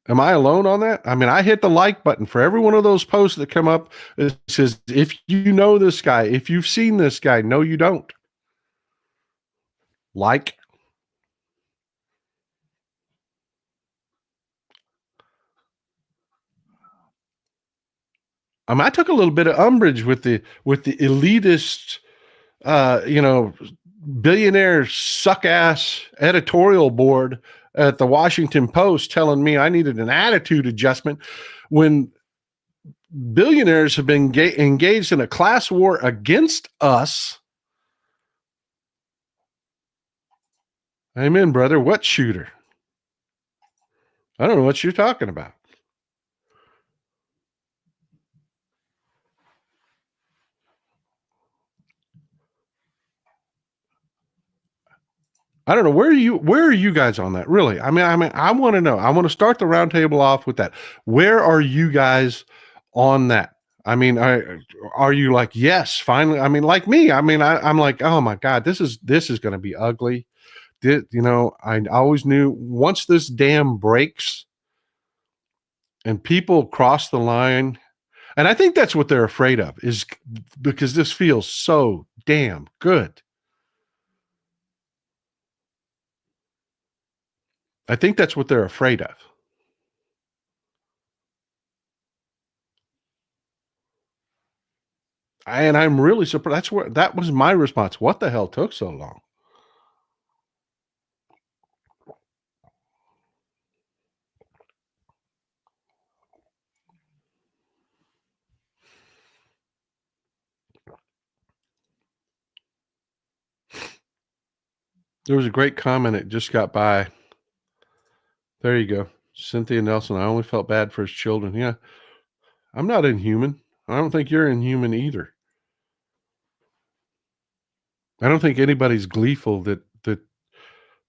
Am I alone on that? I mean, I hit the like button for every one of those posts that come up. It says, if you know this guy, if you've seen this guy, no, you don't. Like. I took a little bit of umbrage with the elitist, billionaire suck ass editorial board at the Washington Post telling me I needed an attitude adjustment when billionaires have been engaged in a class war against us. Amen, brother. What shooter? I don't know what you're talking about. I don't know. Where are you guys on that? Really? I mean, I want to know. I want to start the roundtable off with that. Where are you guys on that? I mean, are you like, yes, finally? I mean, like me. I mean, I'm like, oh my God, this is going to be ugly. I always knew once this dam breaks and people cross the line, and I think that's what they're afraid of, is because this feels so damn good. I think that's what they're afraid of. And I'm really surprised. That was my response. What the hell took so long? There was a great comment that just got by. There you go. Cynthia Nelson. I only felt bad for his children. Yeah. I'm not inhuman. I don't think you're inhuman either. I don't think anybody's gleeful that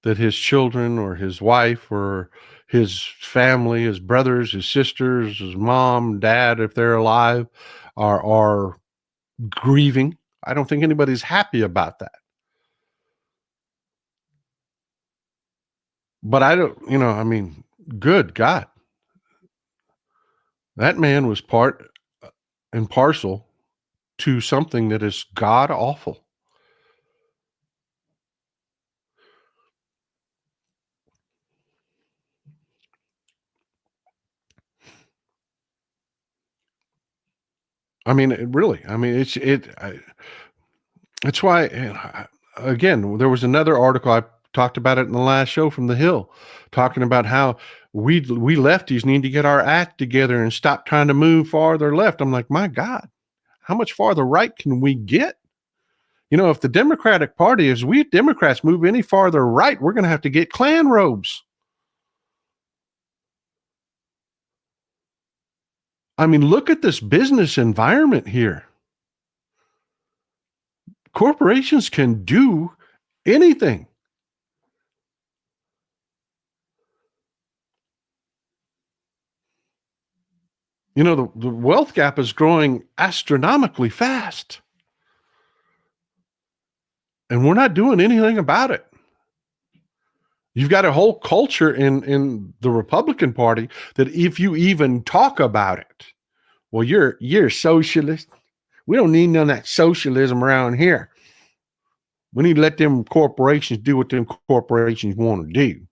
his children or his wife or his family, his brothers, his sisters, his mom, dad, if they're alive, are grieving. I don't think anybody's happy about that. But I don't, I mean, good God. That man was part and parcel to something that is god awful. I mean, it's why, again, there was another article, I talked about it in the last show from The Hill, talking about how we lefties need to get our act together and stop trying to move farther left. I'm like, my God, how much farther right can we get? If the Democratic Party, as we Democrats move any farther right, we're going to have to get Klan robes. I mean, look at this business environment here. Corporations can do anything. The wealth gap is growing astronomically fast. And we're not doing anything about it. You've got a whole culture in the Republican Party that if you even talk about it, well, you're socialist. We don't need none of that socialism around here. We need to let them corporations do what them corporations want to do.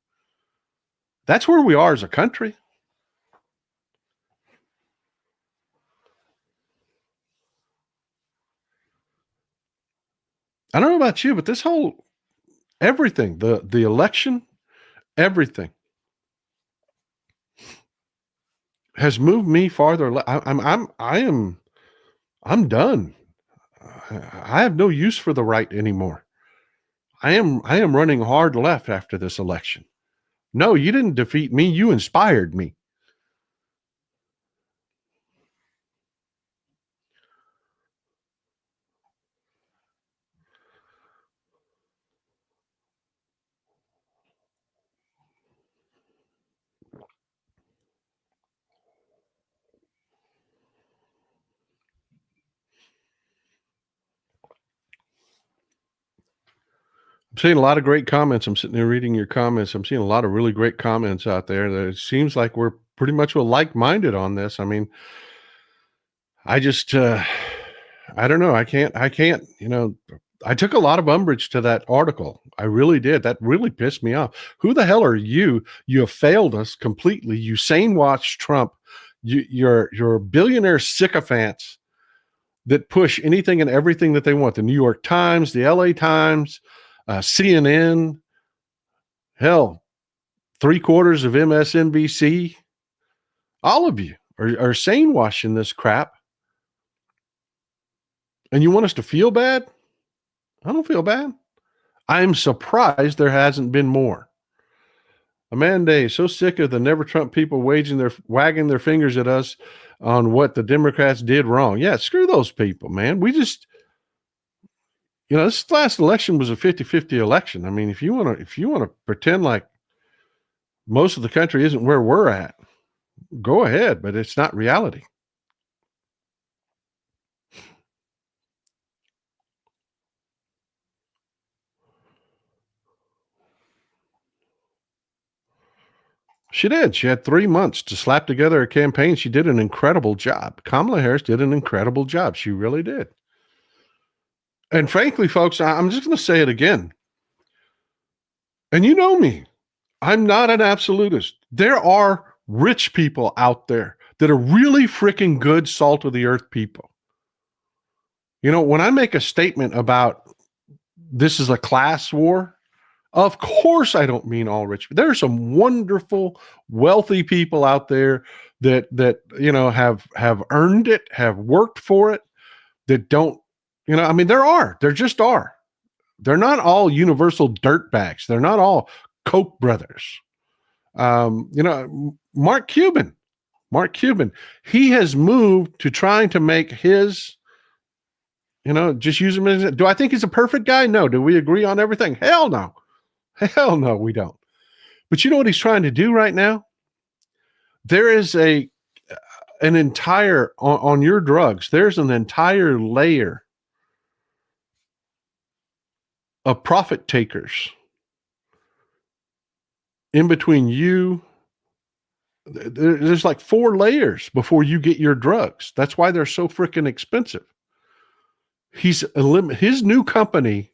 That's where we are as a country. I don't know about you, but this whole everything, the election, everything has moved me farther. I'm done. I have no use for the right anymore. I am running hard left after this election. No, you didn't defeat me. You inspired me. I'm seeing a lot of great comments. I'm sitting there reading your comments. I'm seeing a lot of really great comments out there. That it seems like we're pretty much like-minded on this. I mean, I just, I don't know. I can't, I took a lot of umbrage to that article. I really did. That really pissed me off. Who the hell are you? You have failed us completely. You sane watch Trump. You're billionaire sycophants that push anything and everything that they want. The New York Times, the LA Times, CNN, hell, 3/4 of MSNBC, all of you are sane washing this crap. And you want us to feel bad? I don't feel bad. I'm surprised there hasn't been more. Amanda is so sick of the Never Trump people wagging their fingers at us on what the Democrats did wrong. Yeah, screw those people, man. We just, this last election was a 50-50 election. I mean, if you want to pretend like most of the country isn't where we're at, go ahead, but it's not reality. She did. She had 3 months to slap together a campaign. She did an incredible job. Kamala Harris did an incredible job. She really did. And frankly, folks, I'm just going to say it again. And you know me, I'm not an absolutist. There are rich people out there that are really freaking good salt of the earth people. When I make a statement about this is a class war, of course I don't mean all rich. There are some wonderful, wealthy people out there that have earned it, have worked for it, that don't, there just are. They're not all universal dirtbags. They're not all Koch brothers. Mark Cuban, he has moved to trying to make his, just use him as, do I think he's a perfect guy? No. Do we agree on everything? Hell no. Hell no, we don't. But you know what he's trying to do right now? There is an entire, on your drugs, there's an entire layer of profit takers in between you. There's like 4 layers before you get your drugs. That's why they're so freaking expensive. His new company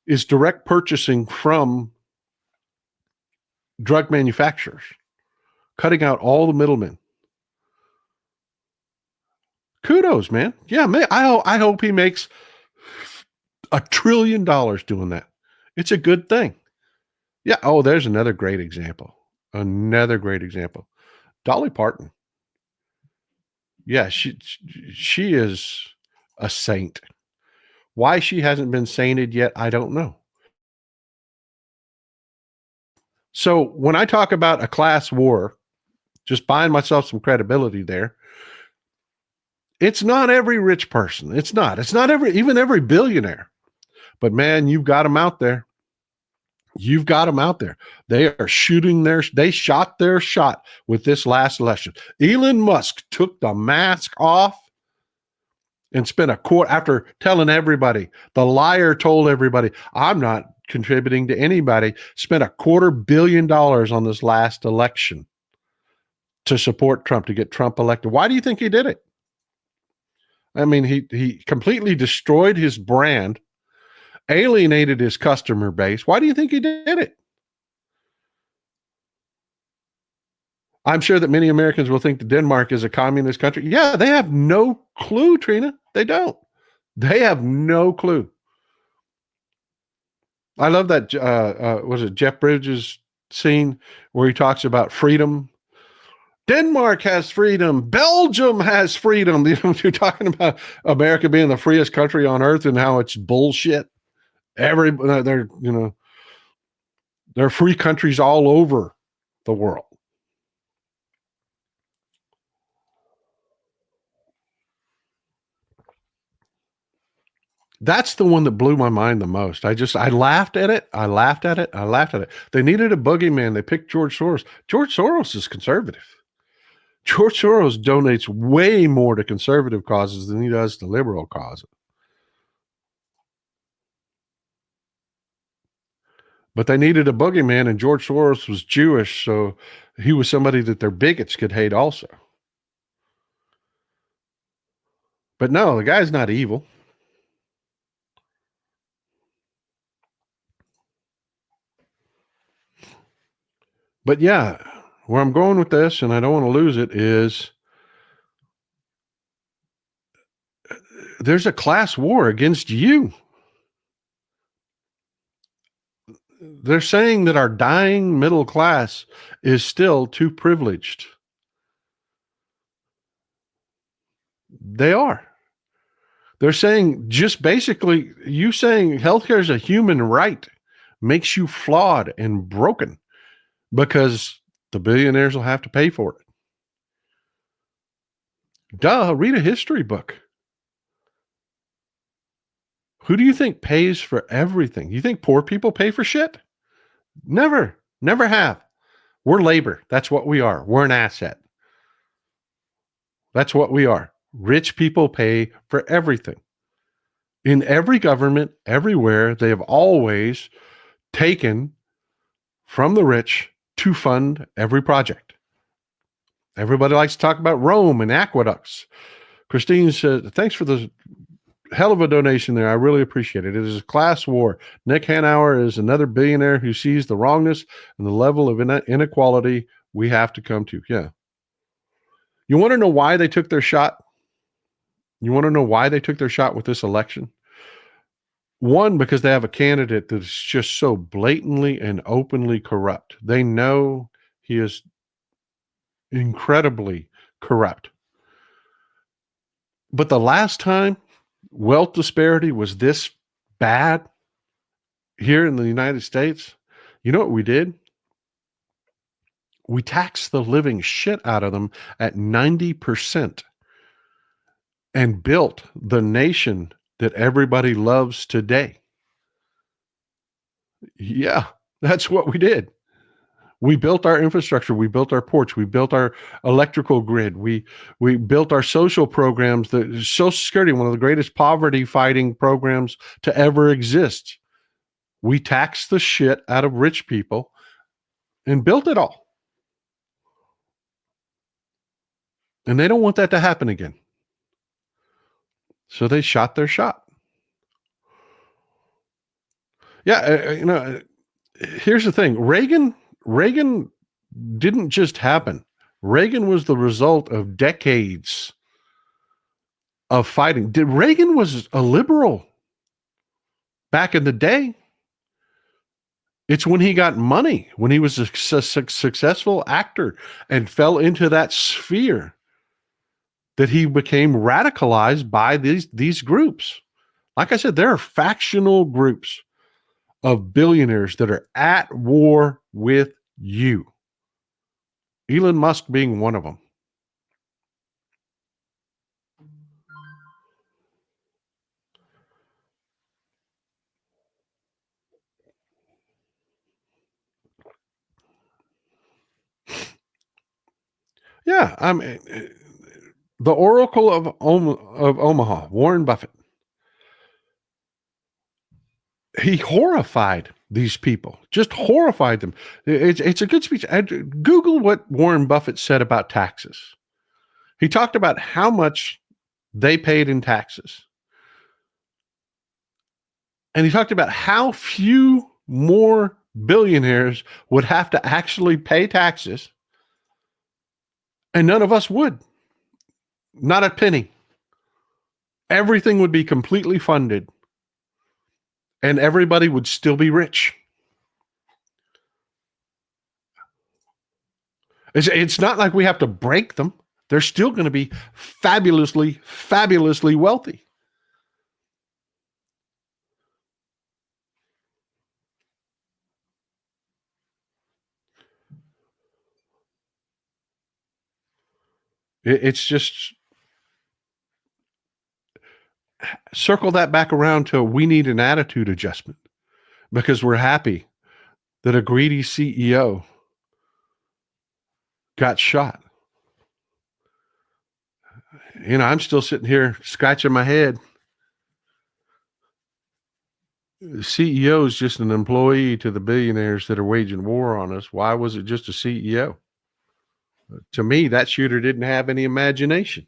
is direct purchasing from drug manufacturers, cutting out all the middlemen. Kudos, man. Yeah, man. I hope he makes $1 trillion doing that. It's a good thing. Yeah. Oh, there's another great example. Dolly Parton. Yeah, she is a saint. Why she hasn't been sainted yet, I don't know. So when I talk about a class war, just buying myself some credibility there, it's not every rich person. It's not even every billionaire. But man, you've got them out there. They are they shot their shot with this last election. Elon Musk took the mask off and spent a quarter, after telling everybody, the liar told everybody, I'm not contributing to anybody, spent $250 million on this last election to support Trump, to get Trump elected. Why do you think he did it? I mean, he completely destroyed his brand alienated his customer base. Why do you think he did it? I'm sure that many Americans will think that Denmark is a communist country. Yeah, they have no clue, Trina. They don't. They have no clue. I love that. Was it Jeff Bridges scene where he talks about freedom? Denmark has freedom. Belgium has freedom. You know, you're talking about America being the freest country on earth and how it's bullshit. They're they're free countries all over the world. That's the one that blew my mind the most. I laughed at it. I laughed at it. I laughed at it. They needed a boogeyman. They picked George Soros. George Soros is conservative. George Soros donates way more to conservative causes than he does to liberal causes. But they needed a boogeyman, and George Soros was Jewish, so he was somebody that their bigots could hate also. But no, the guy's not evil. But yeah, where I'm going with this, and I don't want to lose it, is there's a class war against you. They're saying that our dying middle class is still too privileged. They are. They're saying just basically, you saying healthcare is a human right makes you flawed and broken because the billionaires will have to pay for it. Duh, read a history book. Who do you think pays for everything? You think poor people pay for shit? Never, never have. We're labor. That's what we are. We're an asset. That's what we are. Rich people pay for everything. In every government, everywhere, they have always taken from the rich to fund every project. Everybody likes to talk about Rome and aqueducts. Christine said, thanks for the hell of a donation there. I really appreciate it. It is a class war. Nick Hanauer is another billionaire who sees the wrongness and the level of inequality we have to come to. Yeah. You want to know why they took their shot? You want to know why they took their shot with this election? One, because they have a candidate that's just so blatantly and openly corrupt. They know he is incredibly corrupt. But the last time wealth disparity was this bad here in the United States, you know what we did? We taxed the living shit out of them at 90% and built the nation that everybody loves today. Yeah, that's what we did. We built our infrastructure. We built our ports. We built our electrical grid. We built our social programs. The Social Security, one of the greatest poverty fighting programs to ever exist. We taxed the shit out of rich people and built it all. And they don't want that to happen again. So they shot their shot. Yeah, here's the thing. Reagan didn't just happen. Reagan was the result of decades of fighting. Reagan was a liberal back in the day. It's when he got money, when he was a successful actor and fell into that sphere, that he became radicalized by these groups. Like I said, there are factional groups of billionaires that are at war with you. Elon Musk being one of them. Yeah, I mean, the Oracle of Omaha, Warren Buffett. He horrified these people, just horrified them. It's a good speech. Google what Warren Buffett said about taxes. He talked about how much they paid in taxes. And he talked about how few more billionaires would have to actually pay taxes, and none of us would. Not a penny. Everything would be completely funded, and everybody would still be rich. It's not like we have to break them. They're still going to be fabulously, fabulously wealthy. It's just circle that back around to we need an attitude adjustment because we're happy that a greedy CEO got shot. You know, I'm still sitting here scratching my head. The CEO is just an employee to the billionaires that are waging war on us. Why was it just a CEO? To me, that shooter didn't have any imagination.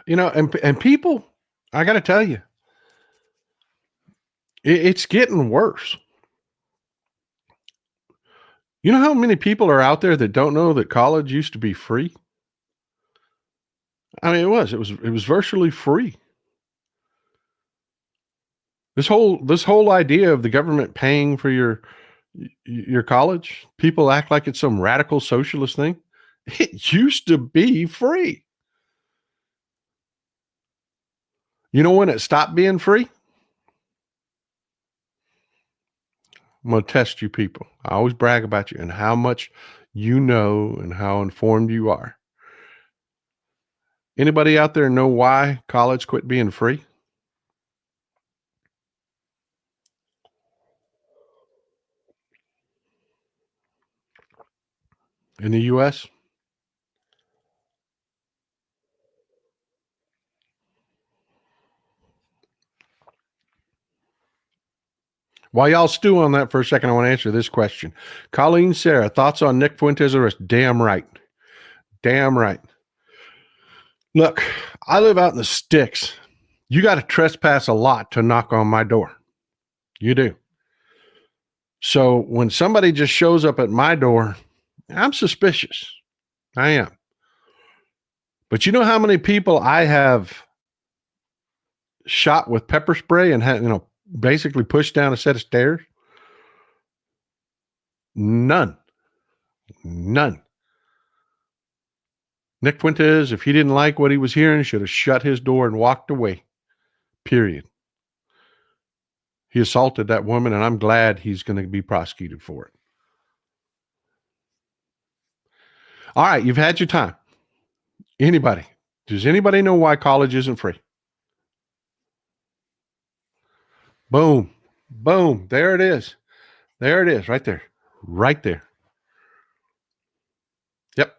You know, and people, I got to tell you, it's getting worse. You know how many people are out there that don't know that college used to be free? I mean, it was virtually free. This whole idea of the government paying for your college, people act like it's some radical socialist thing. It used to be free. You know when it stopped being free? I'm going to test you people. I always brag about you and how much you know and how informed you are. Anybody out there know why college quit being free in the US? While y'all stew on that for a second, I want to answer this question. Colleen Sarah, thoughts on Nick Fuentes' arrest? Damn right. Damn right. Look, I live out in the sticks. You got to trespass a lot to knock on my door. You do. So when somebody just shows up at my door, I'm suspicious. I am. But you know how many people I have shot with pepper spray and had, basically pushed down a set of stairs? None. None. Nick Fuentes, if he didn't like what he was hearing, should have shut his door and walked away. Period. He assaulted that woman, and I'm glad he's going to be prosecuted for it. All right, you've had your time. Anybody? Does anybody know why college isn't free? Boom. Boom. There it is. There it is, right there. Right there. Yep.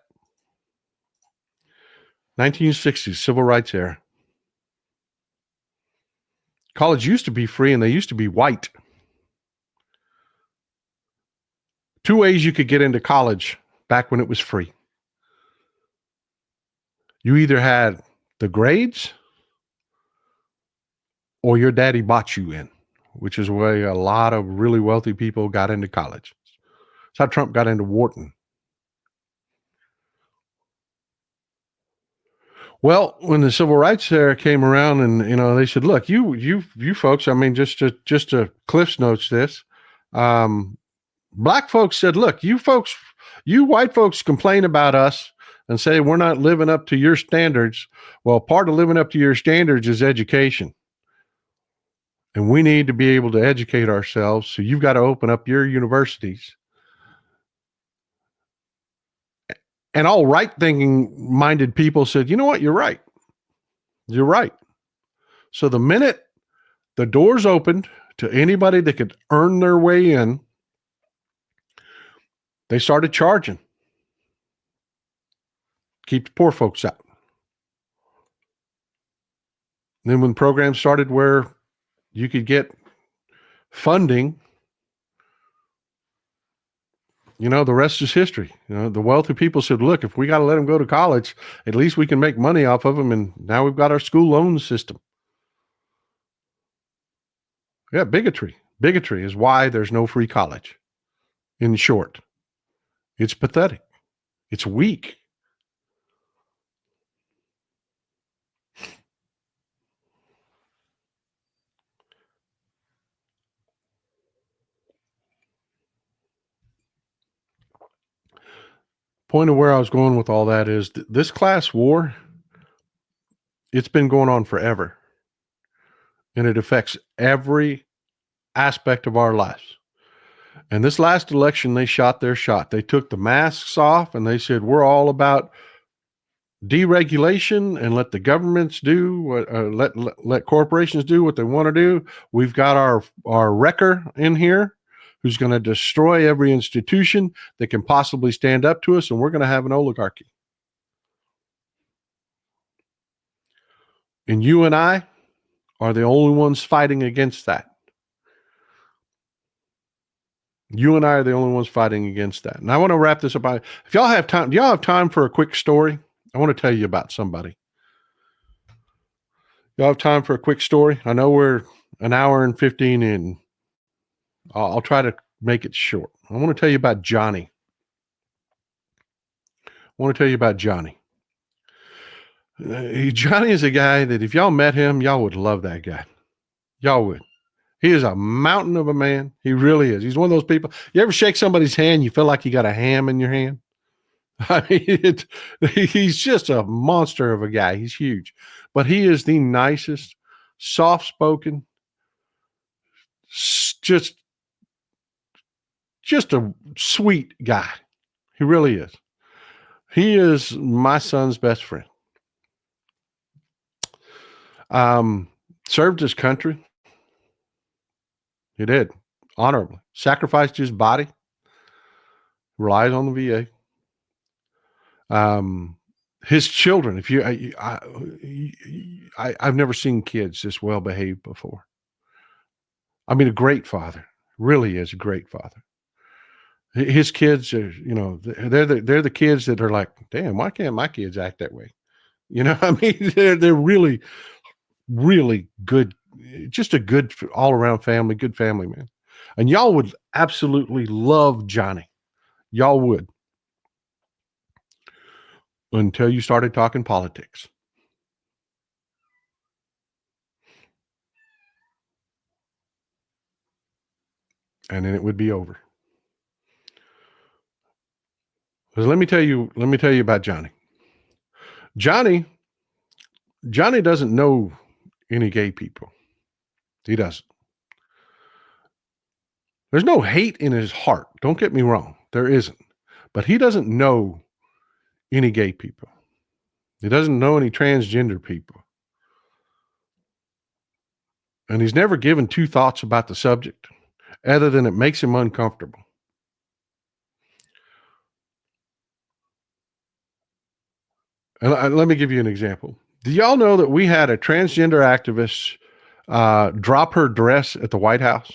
1960s, civil rights era. College used to be free and they used to be white. Two ways you could get into college back when it was free. You either had the grades or your daddy bought you in, which is why a lot of really wealthy people got into college. That's how Trump got into Wharton. Well, when the civil rights era came around, and they said, "Look, you folks. I mean, just to Cliff's notes this. Black folks said, look, you white folks complain about us and say we're not living up to your standards. Well, part of living up to your standards is education. And we need to be able to educate ourselves. So you've got to open up your universities." And all right thinking minded people said, you know what? You're right. You're right. So the minute the doors opened to anybody that could earn their way in, they started charging. Keep the poor folks out. And then when programs started where you could get funding, the rest is history. The wealthy people said, look, if we got to let them go to college, at least we can make money off of them. And now we've got our school loan system. Yeah, bigotry. Bigotry is why there's no free college. In short, it's pathetic. It's weak. Point of where I was going with all that is this class war, it's been going on forever. And it affects every aspect of our lives. And this last election, they shot their shot. They took the masks off and they said, we're all about deregulation and let the governments do what, let corporations do what they want to do. We've got our wrecker in here who's going to destroy every institution that can possibly stand up to us, and we're going to have an oligarchy. And you and I are the only ones fighting against that. You and I are the only ones fighting against that. And I want to wrap this up. If y'all have time, do y'all have time for a quick story? I want to tell you about somebody. Y'all have time for a quick story? I know we're an hour and 15 in. I'll try to make it short. I want to tell you about Johnny. Johnny is a guy that if y'all met him, y'all would love that guy. Y'all would. He is a mountain of a man. He really is. He's one of those people. You ever shake somebody's hand, you feel like you got a ham in your hand? I mean, he's just a monster of a guy. He's huge. But he is the nicest, soft-spoken, just a sweet guy. He really is. He is my son's best friend. Served his country. He did. Honorably. Sacrificed his body. Relies on the VA. His children, I've never seen kids this well behaved before. I mean, a great father. Really is a great father. His kids are, they're the kids that are like, damn, why can't my kids act that way? I mean, they're really, really good, just a good all around family, good family, man. And y'all would absolutely love Johnny. Y'all would. Until you started talking politics. And then it would be over. Because let me tell you about Johnny. Johnny doesn't know any gay people. He doesn't. There's no hate in his heart. Don't get me wrong. There isn't. But he doesn't know any gay people. He doesn't know any transgender people. And he's never given two thoughts about the subject other than it makes him uncomfortable. And let me give you an example. Do y'all know that we had a transgender activist drop her dress at the White House?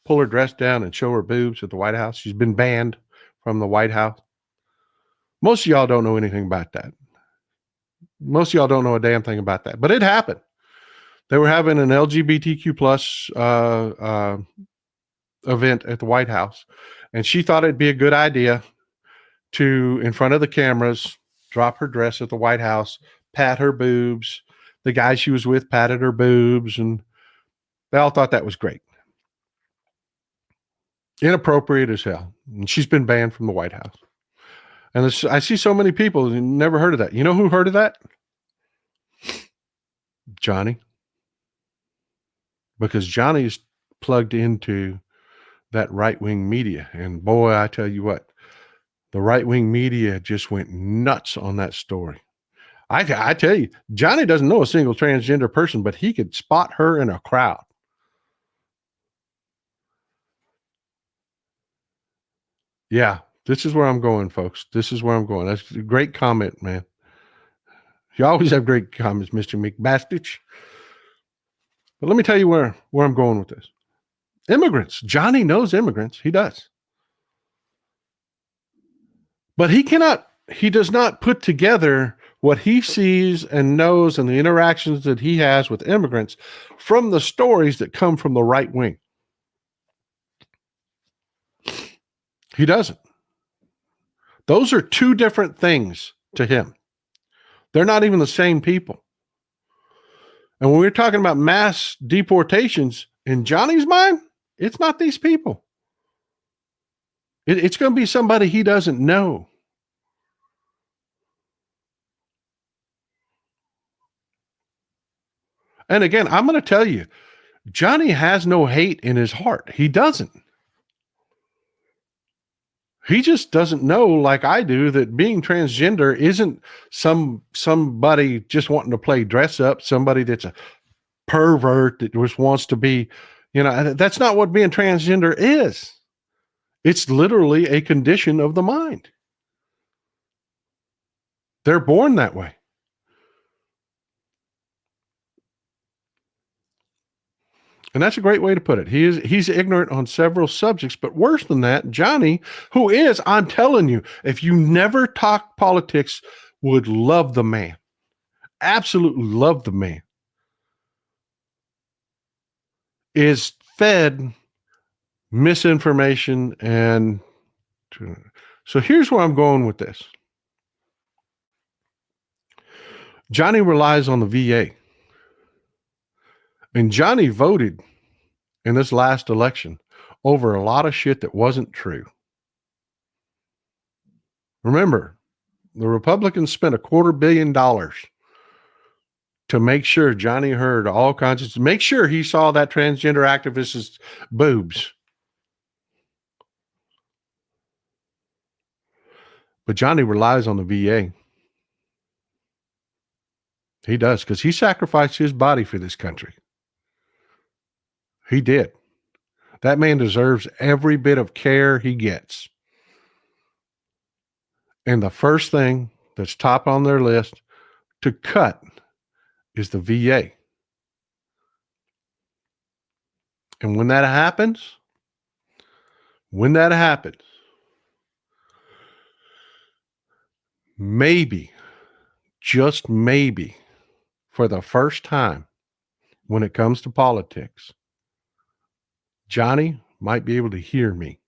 Pull her dress down and show her boobs at the White House. She's been banned from the White House. Most of y'all don't know anything about that. Most of y'all don't know a damn thing about that. But it happened. They were having an LGBTQ plus event at the White House. And she thought it'd be a good idea to, in front of the cameras, drop her dress at the White House, pat her boobs. The guy she was with patted her boobs, and they all thought that was great. Inappropriate as hell. And she's been banned from the White House. And I see so many people who never heard of that. You know who heard of that? Johnny. Because Johnny's plugged into that right-wing media. And boy, I tell you what, the right-wing media just went nuts on that story. I tell you, Johnny doesn't know a single transgender person, but he could spot her in a crowd. Yeah, this is where I'm going, folks. This is where I'm going. That's a great comment, man. You always have great comments, Mr. McBastich. But let me tell you where I'm going with this. Immigrants. Johnny knows immigrants. He does. But he does not put together what he sees and knows and the interactions that he has with immigrants from the stories that come from the right wing. He doesn't. Those are two different things to him. They're not even the same people. And when we're talking about mass deportations, in Johnny's mind, it's not these people. It's going to be somebody he doesn't know. And again, I'm going to tell you, Johnny has no hate in his heart. He doesn't. He just doesn't know, like I do, that being transgender isn't somebody just wanting to play dress up, somebody that's a pervert that just wants to be, that's not what being transgender is. It's literally a condition of the mind. They're born that way. And that's a great way to put it. He's ignorant on several subjects, but worse than that, Johnny, who is, I'm telling you, if you never talk politics, would love the man. Absolutely love the man. Is fed misinformation. And so here's where I'm going with this. Johnny relies on the VA. And Johnny voted in this last election over a lot of shit that wasn't true. Remember, the Republicans spent $250 million to make sure Johnny heard all kinds of, make sure he saw that transgender activist's boobs. But Johnny relies on the VA. He does, because he sacrificed his body for this country. He did. That man deserves every bit of care he gets. And the first thing that's top on their list to cut is the VA. And when that happens, maybe, just maybe, for the first time when it comes to politics, Johnny might be able to hear me.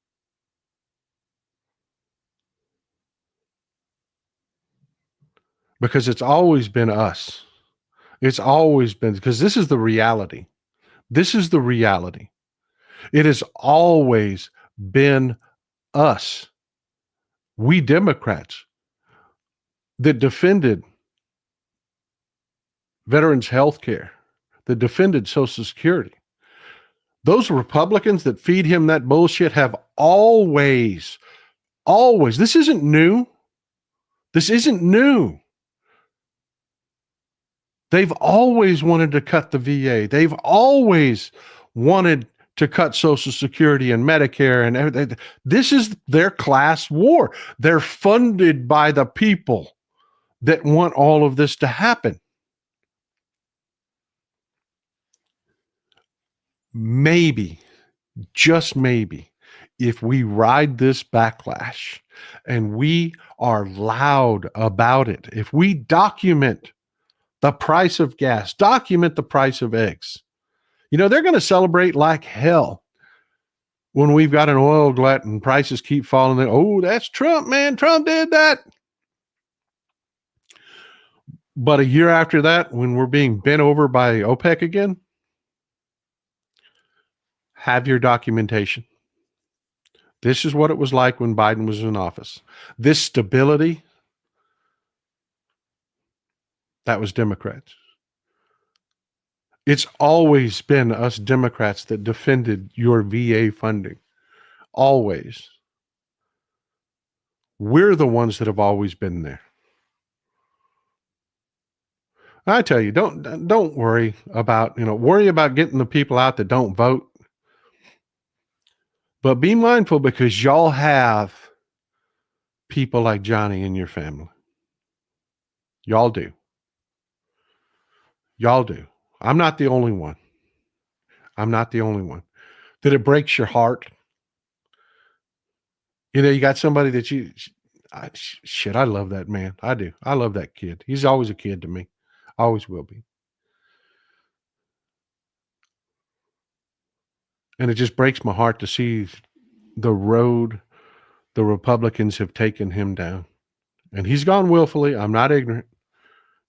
Because it's always been us. It's always been, because this is the reality. This is the reality. It has always been us, we Democrats, that defended veterans' health care, that defended Social Security. Those Republicans that feed him that bullshit have always, this isn't new. This isn't new. They've always wanted to cut the VA. They've always wanted to cut Social Security and Medicare and everything. This is their class war. They're funded by the people that want all of this to happen. Maybe, just maybe, if we ride this backlash and we are loud about it, if we document the price of gas, document the price of eggs, they're going to celebrate like hell when we've got an oil glut and prices keep falling. Oh, that's Trump, man. Trump did that. But a year after that, when we're being bent over by OPEC again, have your documentation. This is what it was like when Biden was in office. This stability, that was Democrats. It's always been us Democrats that defended your VA funding. Always. We're the ones that have always been there. I tell you, don't worry about, worry about getting the people out that don't vote. But be mindful, because y'all have people like Johnny in your family. Y'all do. Y'all do. I'm not the only one. I'm not the only one. That it breaks your heart. You know, you got somebody that shit, I love that man. I do. I love that kid. He's always a kid to me. Always will be. And it just breaks my heart to see the road the Republicans have taken him down. And he's gone willfully. I'm not ignorant,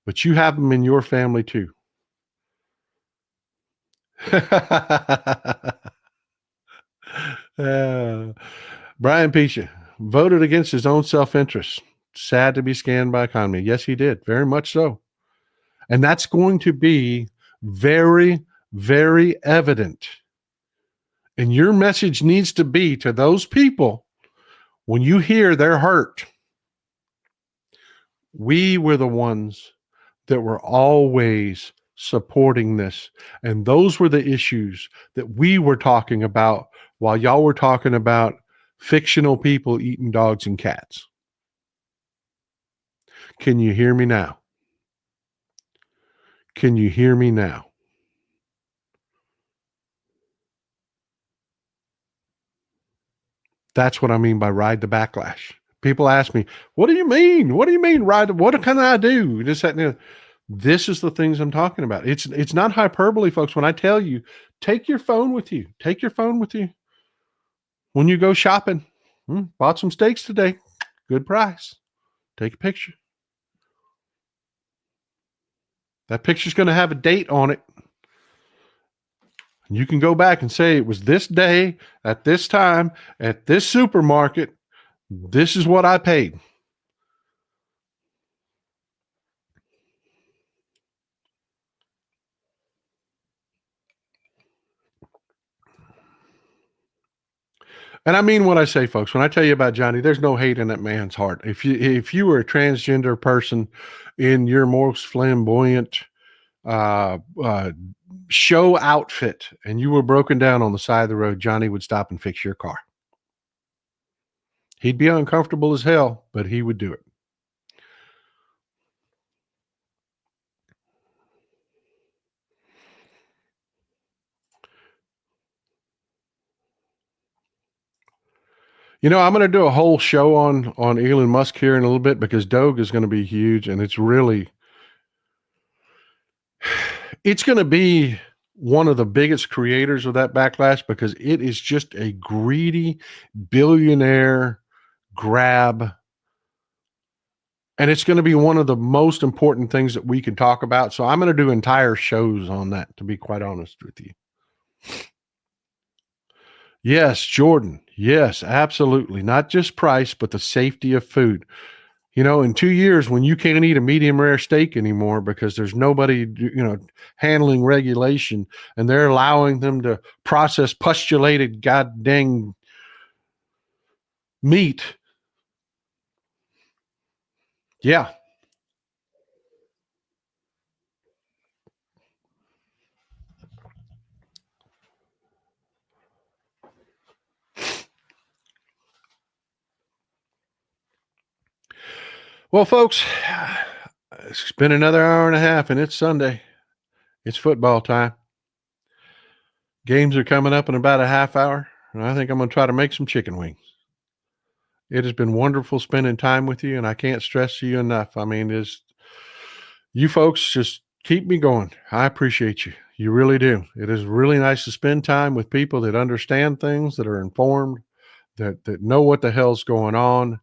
but you have them in your family too. uh, Brian Pisha voted against his own self-interest. Sad to be scanned by economy. Yes, he did. Very much so. And that's going to be very, very evident. And your message needs to be to those people when you hear they're hurt. We were the ones that were always supporting this. And those were the issues that we were talking about while y'all were talking about fictional people eating dogs and cats. Can you hear me now? Can you hear me now? That's what I mean by ride the backlash. People ask me, what do you mean? What do you mean ride? What can I do? This, that, and the other. This is the things I'm talking about. It's not hyperbole, folks. When I tell you, take your phone with you. Take your phone with you. When you go shopping, bought some steaks today. Good price. Take a picture. That picture's going to have a date on it. You can go back and say it was this day at this time at this supermarket. This is what I paid. And I mean what I say, folks. When I tell you about Johnny, there's no hate in that man's heart. If you were a transgender person in your most flamboyant uh, uh, show outfit and you were broken down on the side of the road, Johnny would stop and fix your car. He'd be uncomfortable as hell, but he would do it. You know, I'm going to do a whole show on Elon Musk here in a little bit because Doge is going to be huge, and it's going to be one of the biggest creators of that backlash because it is just a greedy billionaire grab. And it's going to be one of the most important things that we can talk about. So I'm going to do entire shows on that, to be quite honest with you. Yes, Jordan. Yes, absolutely. Not just price, but the safety of food. You know, in 2 years, when you can't eat a medium rare steak anymore because there's nobody, handling regulation and they're allowing them to process postulated god dang meat. Yeah. Well, folks, it's been another hour and a half and it's Sunday. It's football time. Games are coming up in about a half hour, and I think I'm going to try to make some chicken wings. It has been wonderful spending time with you, and I can't stress to you enough. I mean, you folks just keep me going. I appreciate you. You really do. It is really nice to spend time with people that understand things, that are informed, that know what the hell's going on.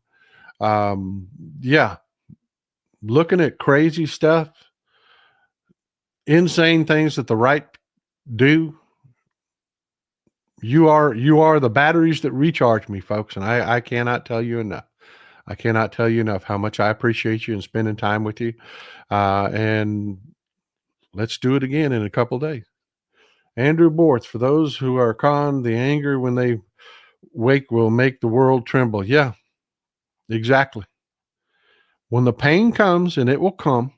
Yeah, looking at crazy stuff, insane things that the right do. You are the batteries that recharge me, folks, and I cannot tell you enough. I cannot tell you enough how much I appreciate you and spending time with you. And let's do it again in a couple days. Andrew Borth, for those who are con, the anger when they wake will make the world tremble. Yeah, exactly. When the pain comes, and it will come,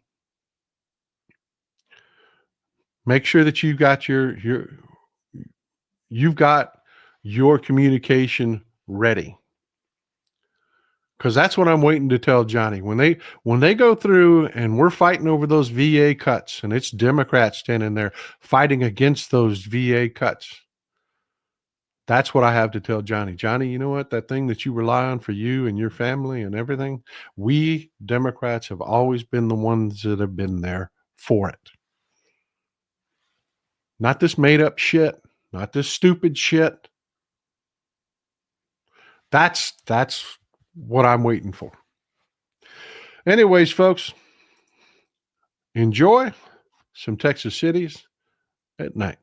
make sure that you've got you've got your communication ready. because that's what I'm waiting to tell Johnny. When they go through and we're fighting over those VA cuts, and it's Democrats standing there fighting against those VA cuts. That's what I have to tell Johnny. Johnny, you know what? That thing that you rely on for you and your family and everything, we Democrats have always been the ones that have been there for it. Not this made up shit, not this stupid shit. That's what I'm waiting for. Anyways, folks, enjoy some Texas cities at night.